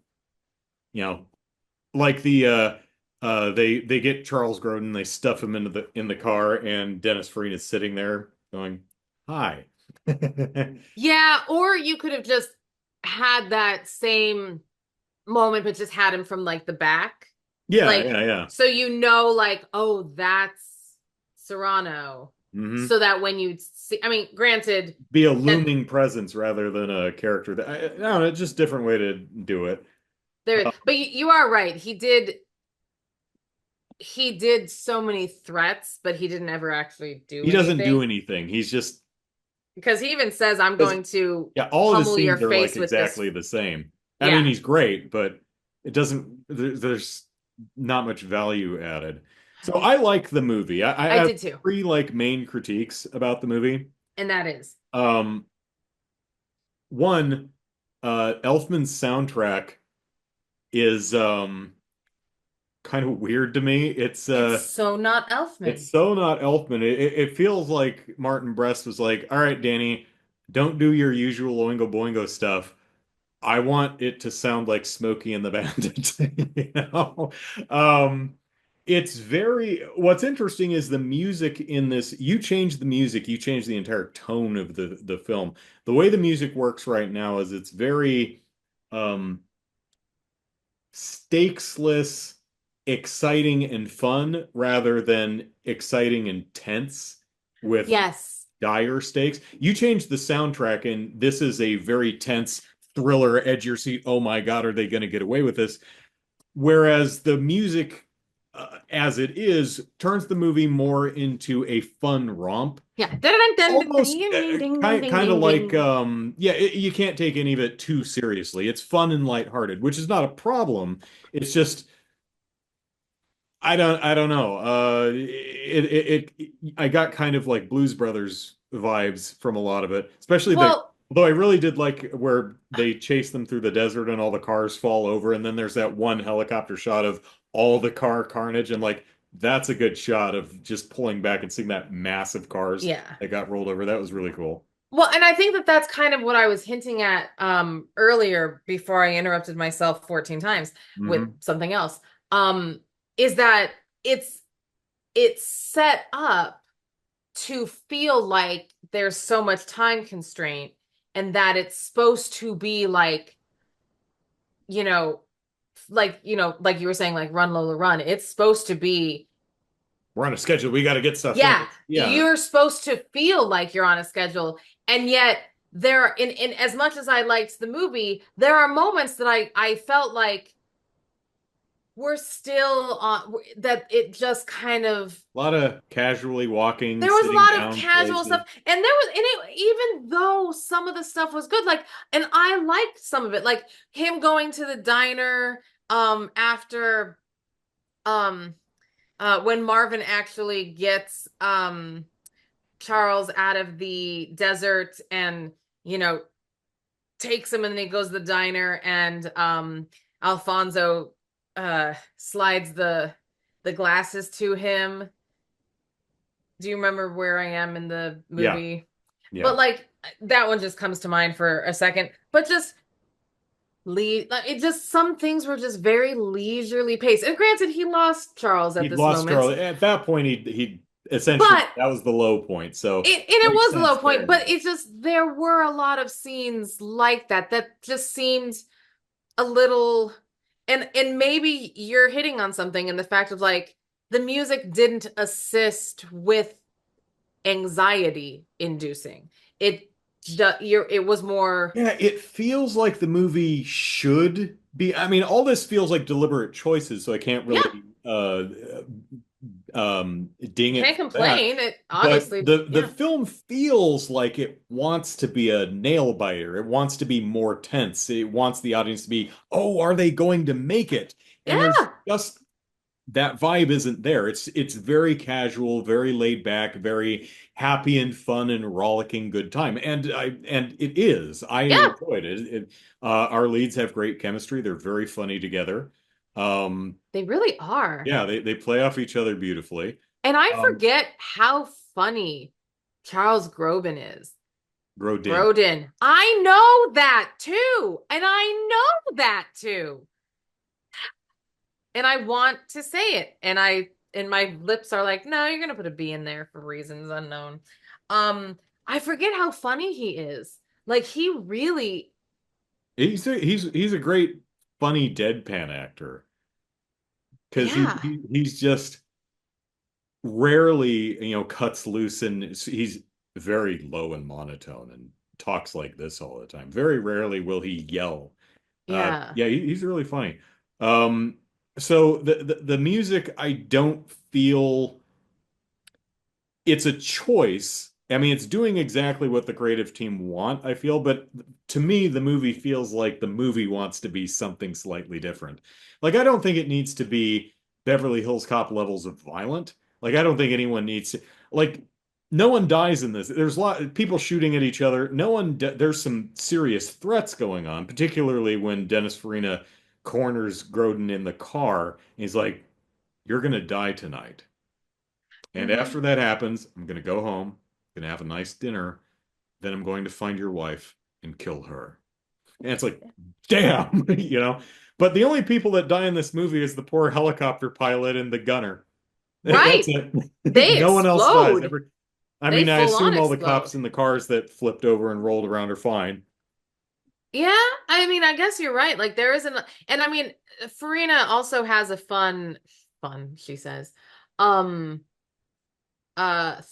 You know, like they get Charles Grodin, they stuff him into the car, and Dennis Farina's sitting there going, "Hi." yeah, or you could have just had that same moment, but just had him from like the back. Yeah, Like, yeah, yeah. so you know, like, oh, that's Serrano. Hmm. So that when you see, I mean, granted, Be a that looming presence rather than a character that I don't know, it's just a different way to do it. there, but you are right. He did so many threats, but he didn't ever actually do He doesn't do anything anything. He's just because he even says, I'm because going to yeah, all of his pummel your scenes are like face with this. exactly the same. I mean, Yeah, he's great, but it doesn't there's not much value added. So I like the movie. I I have did too. three like main critiques about the movie. And that is, Um, One, Elfman's soundtrack is kind of weird to me. it's so not It's Elfman. so not Elfman. It feels like Martin Brest was like, all right, Danny, don't do your usual Oingo Boingo stuff. I want it to sound like Smokey and the Bandit. You know? It's very, what's interesting is the music in this. You change the music, you change the entire tone of the film. The way the music works right now is it's very um stakesless, exciting and fun rather than exciting and tense with Yes. dire stakes. You change the soundtrack, and this is a very tense thriller, edge your seat. Oh my God, are they going to get away with this? Whereas the music, as it is, turns the movie more into a fun romp. Yeah. Dun, dun, dun, ding, Almost ding, ding, ding, ding, kind of ding, like ding. yeah, you can't take any of it too seriously. It's fun and lighthearted, which is not a problem. It's just I don't know. I got kind of like Blues Brothers vibes from a lot of it, especially Well, although I really did like where they chase them through the desert and all the cars fall over, and then there's that one helicopter shot of all the car carnage, and like that's a good shot of just pulling back and seeing that massive cars yeah. that got rolled over. That was really cool. Well, and I think that that's kind of what I was hinting at earlier before I interrupted myself 14 times with Hmm. something else. Um, is that it's it's set up to feel like there's so much time constraint and that it's supposed to be like, you know, like you were saying, like Run Lola Run. It's supposed to be, We're on a schedule. We got to get stuff in. yeah, Yeah, you're supposed to feel like you're on a schedule. And yet there in as much as I liked the movie, there are moments that I felt like we're still on that it just kind of a lot of casually walking, there was a sitting lot of down casual places. stuff and there was and even though some of the stuff was good like and I liked some of it like him going to the diner after um when Marvin actually gets Charles out of the desert and you know takes him and then he goes to the diner and Alfonso slides the glasses to him. Do you remember where I am in the Yeah, movie? But yeah. like that one just comes to mind for a second. But just like it just some things were just very leisurely paced. And granted, he lost Charles at He'd this lost moment, Charlie. At that point, he essentially but that was the low point. So it makes was a low sense point. there. But it just there were a lot of scenes like that that just seemed a little and maybe you're hitting on something in the fact of like the music didn't assist with anxiety inducing. It it was more Yeah, it feels like the movie should be. I mean, all this feels like deliberate choices, so I can't yeah, really ding it can't for that. complain. It But obviously, the yeah. film feels like it wants to be a nail biter. It wants to be more tense. It wants the audience to be, oh, are they going to make it? And there's Yeah. just that vibe isn't there. It's very casual, very laid back, very happy and fun and rollicking good time. And it is. I Yeah. enjoyed it. Our leads have great chemistry. They're very funny together. Um, They really are. yeah, they play off each other beautifully. And I Um, forget how funny Charles Grodin is. Grodin. Grodin. I know that too. And I know that too. And I want to say it. And my lips are like, no, you're gonna put a B in there for reasons unknown. I forget how funny he is. Like he really, He's a great funny deadpan actor because yeah. he's just rarely, cuts loose and he's very low and monotone and talks like this all the time. Very rarely will he yell. Yeah. Yeah, he's really funny. Um, so the music, I don't feel it's a choice. I mean, it's doing exactly what the creative team want, I feel, but to me, the movie feels like the movie wants to be something slightly different. Like, I don't think it needs to be Beverly Hills Cop levels of violent. Like, I don't think anyone needs to, like, no one dies in this. There's a lot of people shooting at each other. There's some serious threats going on, particularly when Dennis Farina corners Grodin in the car. He's like, "You're gonna die tonight." And Hmm. after that happens, I'm going to go home, going to have a nice dinner. Then I'm going to find your wife and kill her. And it's like, damn, you know? But the only people that die in this movie is the poor helicopter pilot and the gunner. That's Right. it. They No one else dies. explode. I They mean, I full on assume all the cops explode. in the cars that flipped over and rolled around are fine. Yeah, I mean, I guess you're right. Like there isn't, and I mean, Farina also has a fun, she says, um,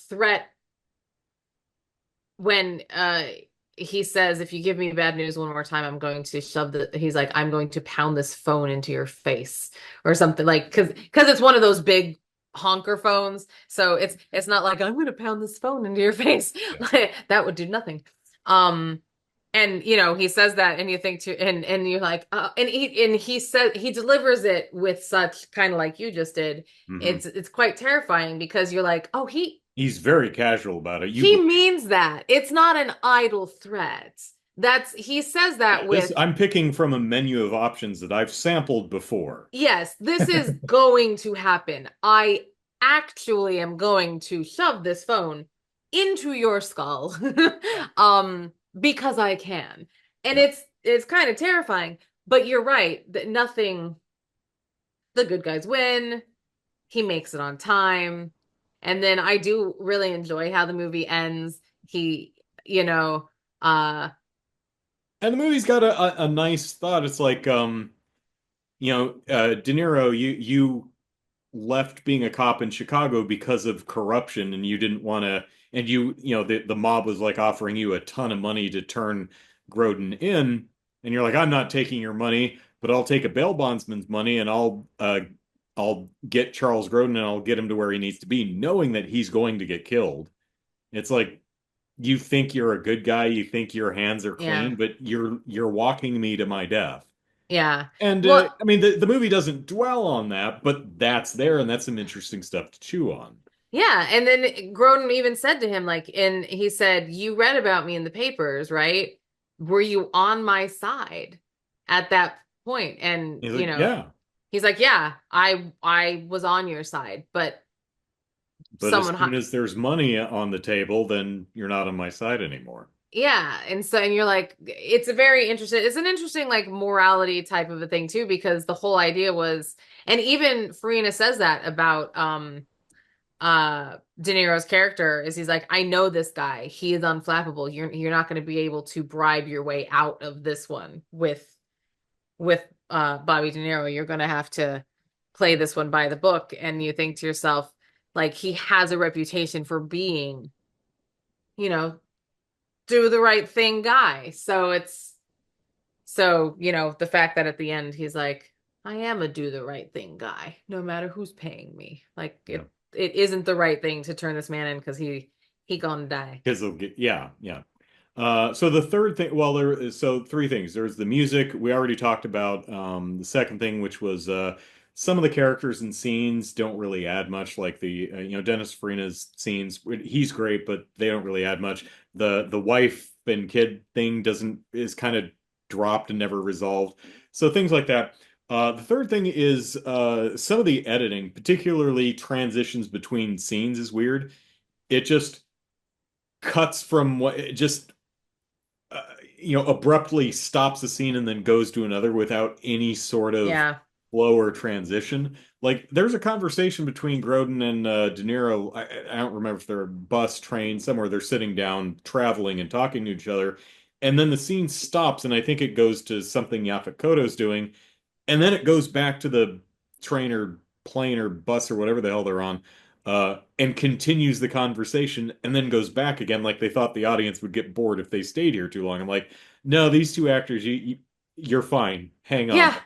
threat when he says, if you give me bad news one more time, I'm going to shove the, he's like, I'm going to pound this phone into your face or something like, because it's one of those big honker phones. So it's not like I'm going to pound this phone into your face. Yeah. Like, that would do nothing. Um, And he says that, and you think to, and you're like, and he said, he delivers it with such, kind of like you just did. Hmm. It's quite terrifying because you're like, oh, He's very casual about it. You he believe. means that. It's not an idle threat. He says Yeah, that this with, I'm picking from a menu of options that I've sampled before. yes, this is going to happen. I actually am going to shove this phone into your skull, Yeah. because I can. And Yeah. it's kind of terrifying, but you're right that nothing, the good guys win. He makes it on time. And then I do really enjoy how the movie ends. He, you know, uh And the movie's got a nice thought. It's like De Niro, you left being a cop in Chicago because of corruption and you didn't want to and the mob was like offering you a ton of money to turn Grodin in and you're like I'm not taking your money but I'll take a bail bondsman's money and I'll get Charles Grodin and I'll get him to where he needs to be knowing that he's going to get killed. It's like you think you're a good guy, you think your hands are yeah. clean, but you're walking me to my death. Yeah. And Well, I mean, the movie doesn't dwell on that, but that's there, and that's some interesting stuff to chew on. yeah, and then Grodin even said to him, like, and he said, "You read about me in the papers, right? Were you on my side at that point?" And He's like, yeah, he's like, "Yeah, I was on your side, but but as someone, soon as there's money on the table, then you're not on my side anymore. yeah." And so, and you're like, it's an interesting like morality type of a thing too, because the whole idea was, and even Farina says that about De Niro's character is, he's like, I know this guy. He is unflappable. You're not going to be able to bribe your way out of this one with Bobby De Niro. You're going to have to play this one by the book. And you think to yourself, like, he has a reputation for being, you know, do the right thing guy. The fact that at the end he's like, I am a do the right thing guy, no matter who's paying me. Like, Yeah, it isn't the right thing to turn this man in because he gonna die. because they'll get yeah, yeah. So the third thing, well, there is so three things. There's the music we already talked about. The second thing, which was some of the characters and scenes don't really add much. Like Dennis Farina's scenes, he's great, but they don't really add much. The wife and kid thing doesn't is kind of dropped and never resolved. So things like that. The third thing is some of the editing, particularly transitions between scenes, is weird. It just cuts from what it just uh, abruptly stops a scene and then goes to another without any sort of Yeah. flow or transition. Like there's a conversation between Grodin and De Niro. I don't remember if they're a bus, train, somewhere. They're sitting down, traveling, and talking to each other. And then the scene stops, and I think it goes to something Yaphet Kotto's doing. And then it goes back to the train or plane or bus or whatever the hell they're on, and continues the conversation and then goes back again like they thought the audience would get bored if they stayed here too long. I'm like, no, these two actors, you're fine. Hang on. Yeah.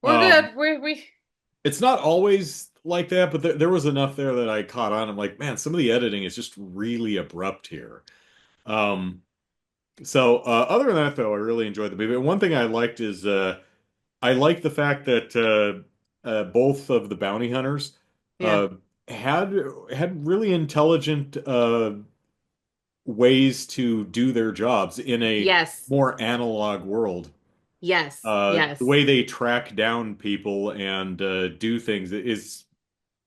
We're Um, good. We it's not always like that, but there was enough there that I caught on. I'm like, man, some of the editing is just really abrupt here. Um, other than that, though, I really enjoyed the movie. And one thing I liked is I like the fact that both of the bounty hunters Yeah. uh, had had really intelligent ways to do their jobs in a Yes. more analog world. Yes. The Yes. way they track down people and do things is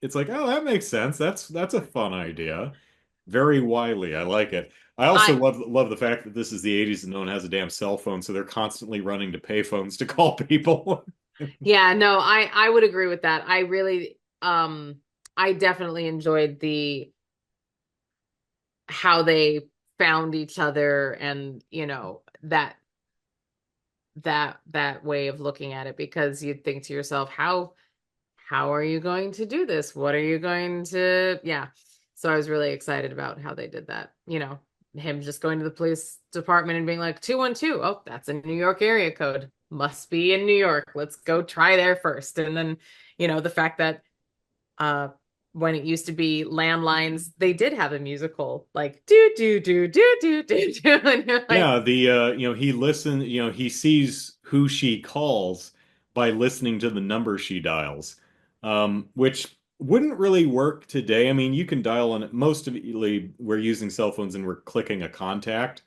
it's like, oh, that makes sense. That's a fun idea. Very wily. I like it. I also I love the fact that this is the 80s and no one has a damn cell phone, so they're constantly running to payphones to call people. Yeah, no, I would agree with that. I definitely enjoyed the how they found each other, and that way of looking at it, because you think to yourself, how are you going to do this? What are you going to, yeah. So I was really excited about how they did that. Him just going to the police department and being like, 212. Oh, that's a New York area code. Must be in New York. Let's go try there first. And then, the fact that uh when it used to be landlines, they did have a musical like do do do do do do do, and you're like, Yeah, he listens, he sees who she calls by listening to the number she dials, which wouldn't really work today. I mean, you can dial on it. Most of it, we're using cell phones and we're clicking a contact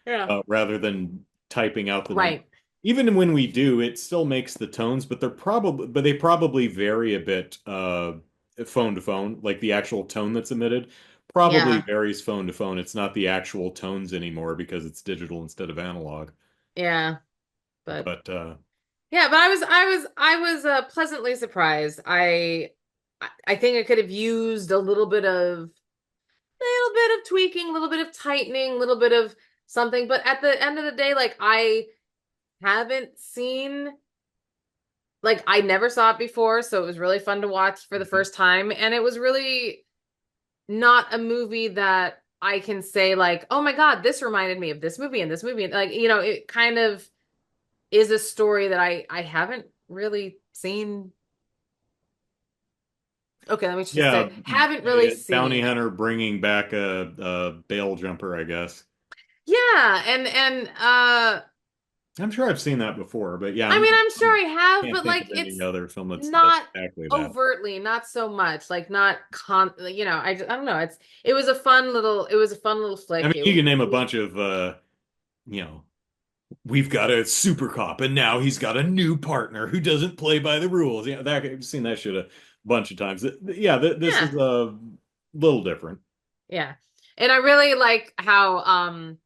yeah, rather than typing out the number. right, Even when we do, it still makes the tones, but they probably vary a bit phone to phone, like the actual tone that's emitted probably yeah, varies phone to phone. It's not the actual tones anymore because it's digital instead of analog. yeah, but But yeah, but I was pleasantly surprised. I think I could have used a little bit of tweaking, a little bit of tightening, a little bit of something. But at the end of the day, like I haven't seen, like I never saw it before, so it was really fun to watch for the first time. And it was really not a movie that I can say like, oh my God, this reminded me of this movie and this movie. And like, it kind of is a story that I haven't really seen. Okay, let me just yeah, say, haven't really a bounty seen. hunter bringing back a bail jumper, I guess. Yeah, and I'm sure I've seen that before, but yeah, I mean, I'm I sure I have, can't but think like of any it's other film that's not exactly that. overtly, not so much, like not I don't know. It was a fun little I mean, flick. you can name a bunch of you know, we've got a super cop, and now he's got a new partner who doesn't play by the rules. Yeah, that I've seen that shit a bunch of times. Yeah, this Yeah, is a little different. yeah. And I really like how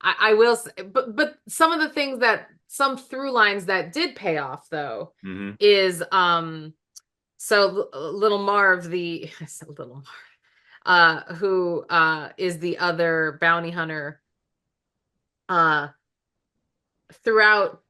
I will say, but some of the things that some through lines that did pay off though Hmm. is so little Marv the I said little Marv who is the other bounty hunter uh throughout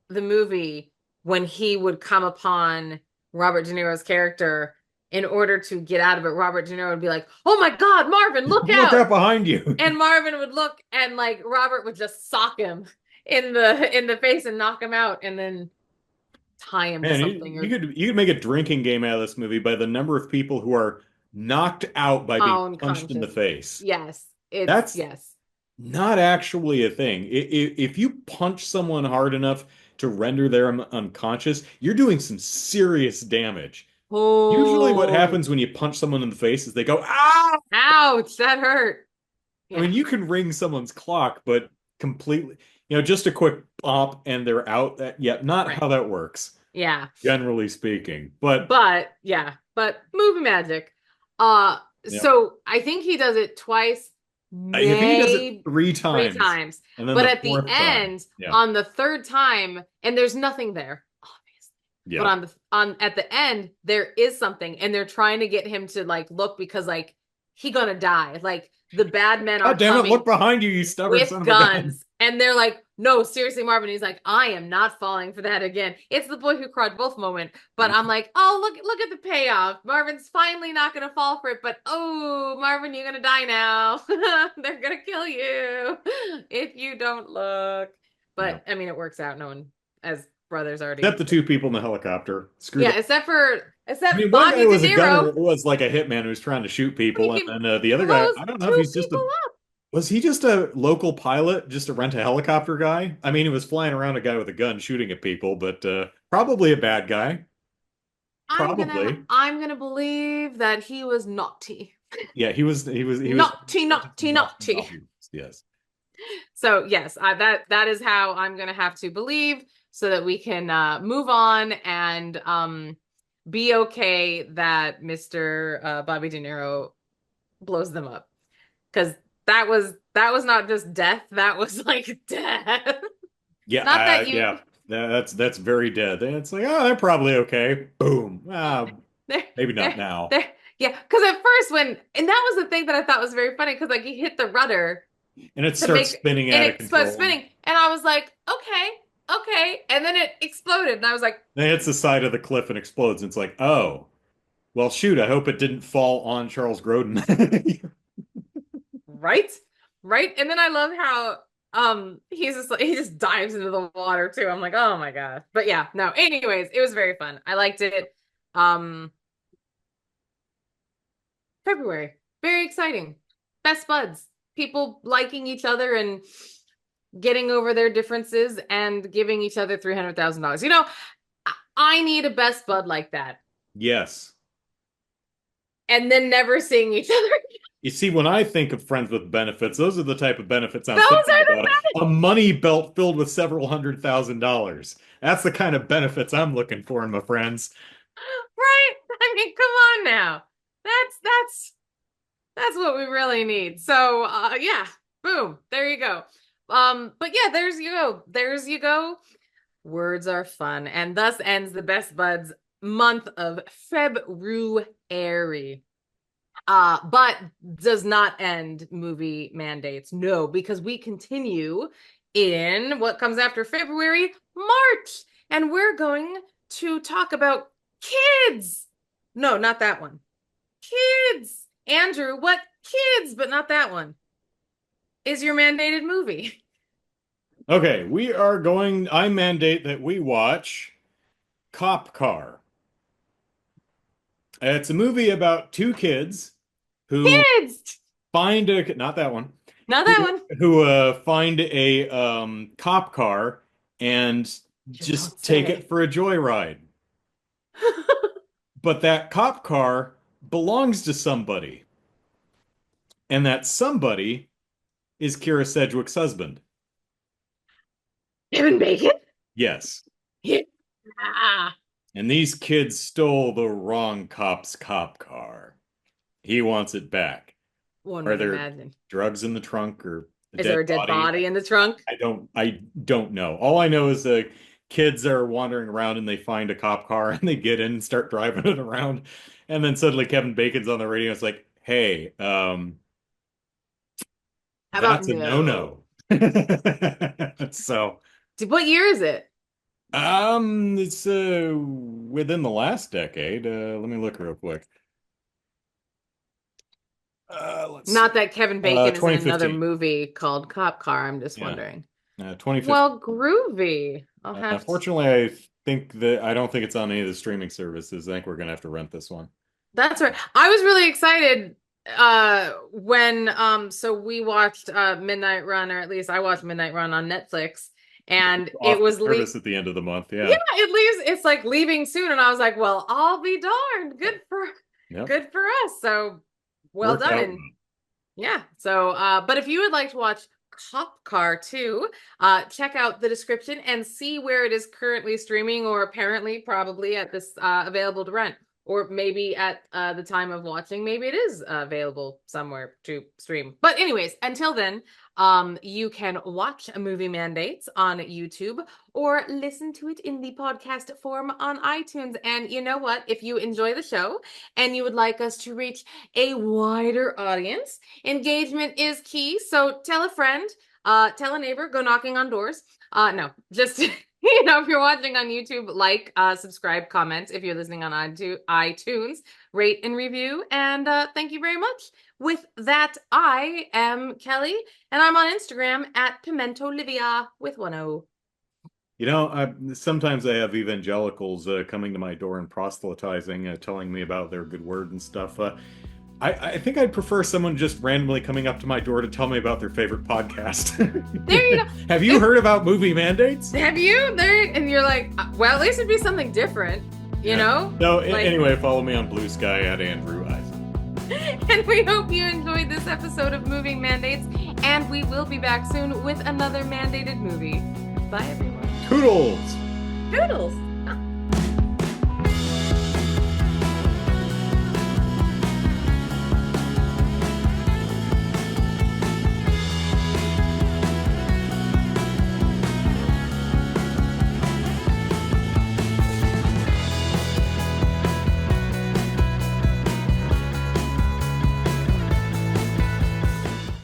the movie when he would come upon Robert De Niro's character in order to get out of it. Robert De Niro would be like, "Oh my God, Marvin, look Look out!" out behind you. And Marvin would look, and like Robert would just sock him in the face and knock him out, and then tie him to Man, something or you could make a drinking game out of this movie by the number of people who are knocked out by being punched in the unconscious. face. Yes, it's That's yes. not actually a thing. If you punch someone hard enough to render them unconscious, you're doing some serious damage. Usually, what Oh, happens when you punch someone in the face is they go, "Ah!" ouch, that hurt. I mean, Yeah, you can ring someone's clock, but completely, just a quick pop and they're out. Yeah, not right. how that works, Yeah. generally speaking. But But movie magic. Uh, yeah, so I think he does it twice, I think he does it maybe three three times, times. and then But the at the fourth time, end, yeah, on the third time, and there's nothing there, obviously. But yeah. on at the end, there is something, and they're trying to get him to like look because like he gonna die. Like the bad men are God damn it! Look coming behind you, you stubborn with son of a gun. guns. And they're like, no, seriously, Marvin. He's like, I am not falling for that again. It's the boy who cried wolf moment. But I'm like, oh, look at the payoff. Marvin's finally not gonna fall for it, but oh, Marvin, you're gonna die now. They're gonna kill you if you don't look. Yeah. But I mean, it works out. No one as brothers Except already. the two people in the helicopter. Screw Yeah, that. I except mean, one guy Bobby De was a gunner, Niro. it was like a hitman who was trying to shoot He people, and can then the other guy, blows I don't know if two he's just people a up. was he just a local pilot, just a rent a helicopter guy? I mean, he was flying around a guy with a gun shooting at people, but probably a bad guy. Probably. I'm gonna believe that he was naughty. Yeah, he was Naughty, naughty, naughty. naughty. Yes. So yes, that is how I'm gonna have to believe so that we can move on and be okay that Mr. Bobby De Niro blows them up because that was not just death, that was like death. Yeah, Not that you yeah. That's very dead. And it's like, oh, they're probably okay. Boom. there Maybe not there now. there yeah, because at first when and that was the thing that I thought was very funny because like he hit the rudder And it to starts make spinning and out of it starts control. spinning. And I was like, okay, okay. And then it exploded. And I was like, Then it hits the side of the cliff and explodes. And it's like, oh, well, shoot, I hope it didn't fall on Charles Grodin. right? Right. And then I love how he's just like he just dives into the water too. I'm like, oh my God. But yeah, no, anyways, it was very fun. I liked it. Um February. Very exciting. Best buds. People liking each other and getting over their differences and giving each other $300,000. I need a best bud like that. Yes. And then never seeing each other. You see, when I think of friends with benefits, those are the type of benefits I'm Those thinking are the about. A money belt filled with several $100,000. That's the kind of benefits I'm looking for in my friends. right. I mean, come on now. That's what we really need. So yeah, boom, there you go. But yeah, there's you go. There's you go. Words are fun. And thus ends the Best Buds month of February. But does not end movie mandates. No, because we continue in what comes after February, March. And we're going to talk about kids. No, not that one. Kids. Andrew, what kids, but not that one, is your mandated movie? Okay, I mandate that we watch Cop Car. It's a movie about two kids who Kids. not that one, Not who, that one. find a cop car and Just don't just take say. it for a joyride. But that cop car belongs to somebody, and that somebody is Kira Sedgwick's husband. Kevin Bacon? Yes. Yeah. And these kids stole the wrong cop's cop car. He wants it back. One Are would there imagine. drugs in the trunk or a Is dead there a dead body? body in the trunk? I don't know. All I know is the kids are wandering around and they find a cop car and they get in and start driving it around. And then suddenly Kevin Bacon's on the radio. It's like, hey, How about that's a no? no-no. So, What year is it? it's within the last decade. Let me look real quick. Let's see. Not that Kevin Bacon is in another 2015. movie called Cop Car. I'm just Yeah, wondering. 2015. Well, groovy. I'll have to. Fortunately, I don't think it's on any of the streaming services. I think we're gonna have to rent this one. That's right. I was really excited when so we watched Midnight Run, or at least I watched Midnight Run on Netflix, and it Off the was service at the end of the month. yeah, Yeah. it leaves, it's like leaving soon, and I was like, well, I'll be darned. Yep. Good for us. So well Worked done. out. And yeah. So but if you would like to watch Cop Car 2, check out the description and see where it is currently streaming, or apparently probably at this available to rent. Or maybe at the time of watching, maybe it is available somewhere to stream. But anyways, until then, you can watch Movie Mandates on YouTube or listen to it in the podcast form on iTunes. And you know what? If you enjoy the show and you would like us to reach a wider audience, engagement is key. So tell a friend, tell a neighbor, go knocking on doors. No, just if you're watching on YouTube, like, subscribe, comment. If you're listening on iTunes, rate and review. And thank you very much. With that, I am Kelly, and I'm on Instagram at PimentoLivia with 1 O. Sometimes I have evangelicals coming to my door and proselytizing, telling me about their good word and stuff. I think I'd prefer someone just randomly coming up to my door to tell me about their favorite podcast. There you go. Have you heard about movie mandates? Have you? There, and you're like, well, at least it'd be something different, you know? No, Like- anyway, follow me on Blue Sky at Andrew Eisen. And we hope you enjoyed this episode of Moving Mandates, and we will be back soon with another mandated movie. Bye, everyone. Toodles! Doodles!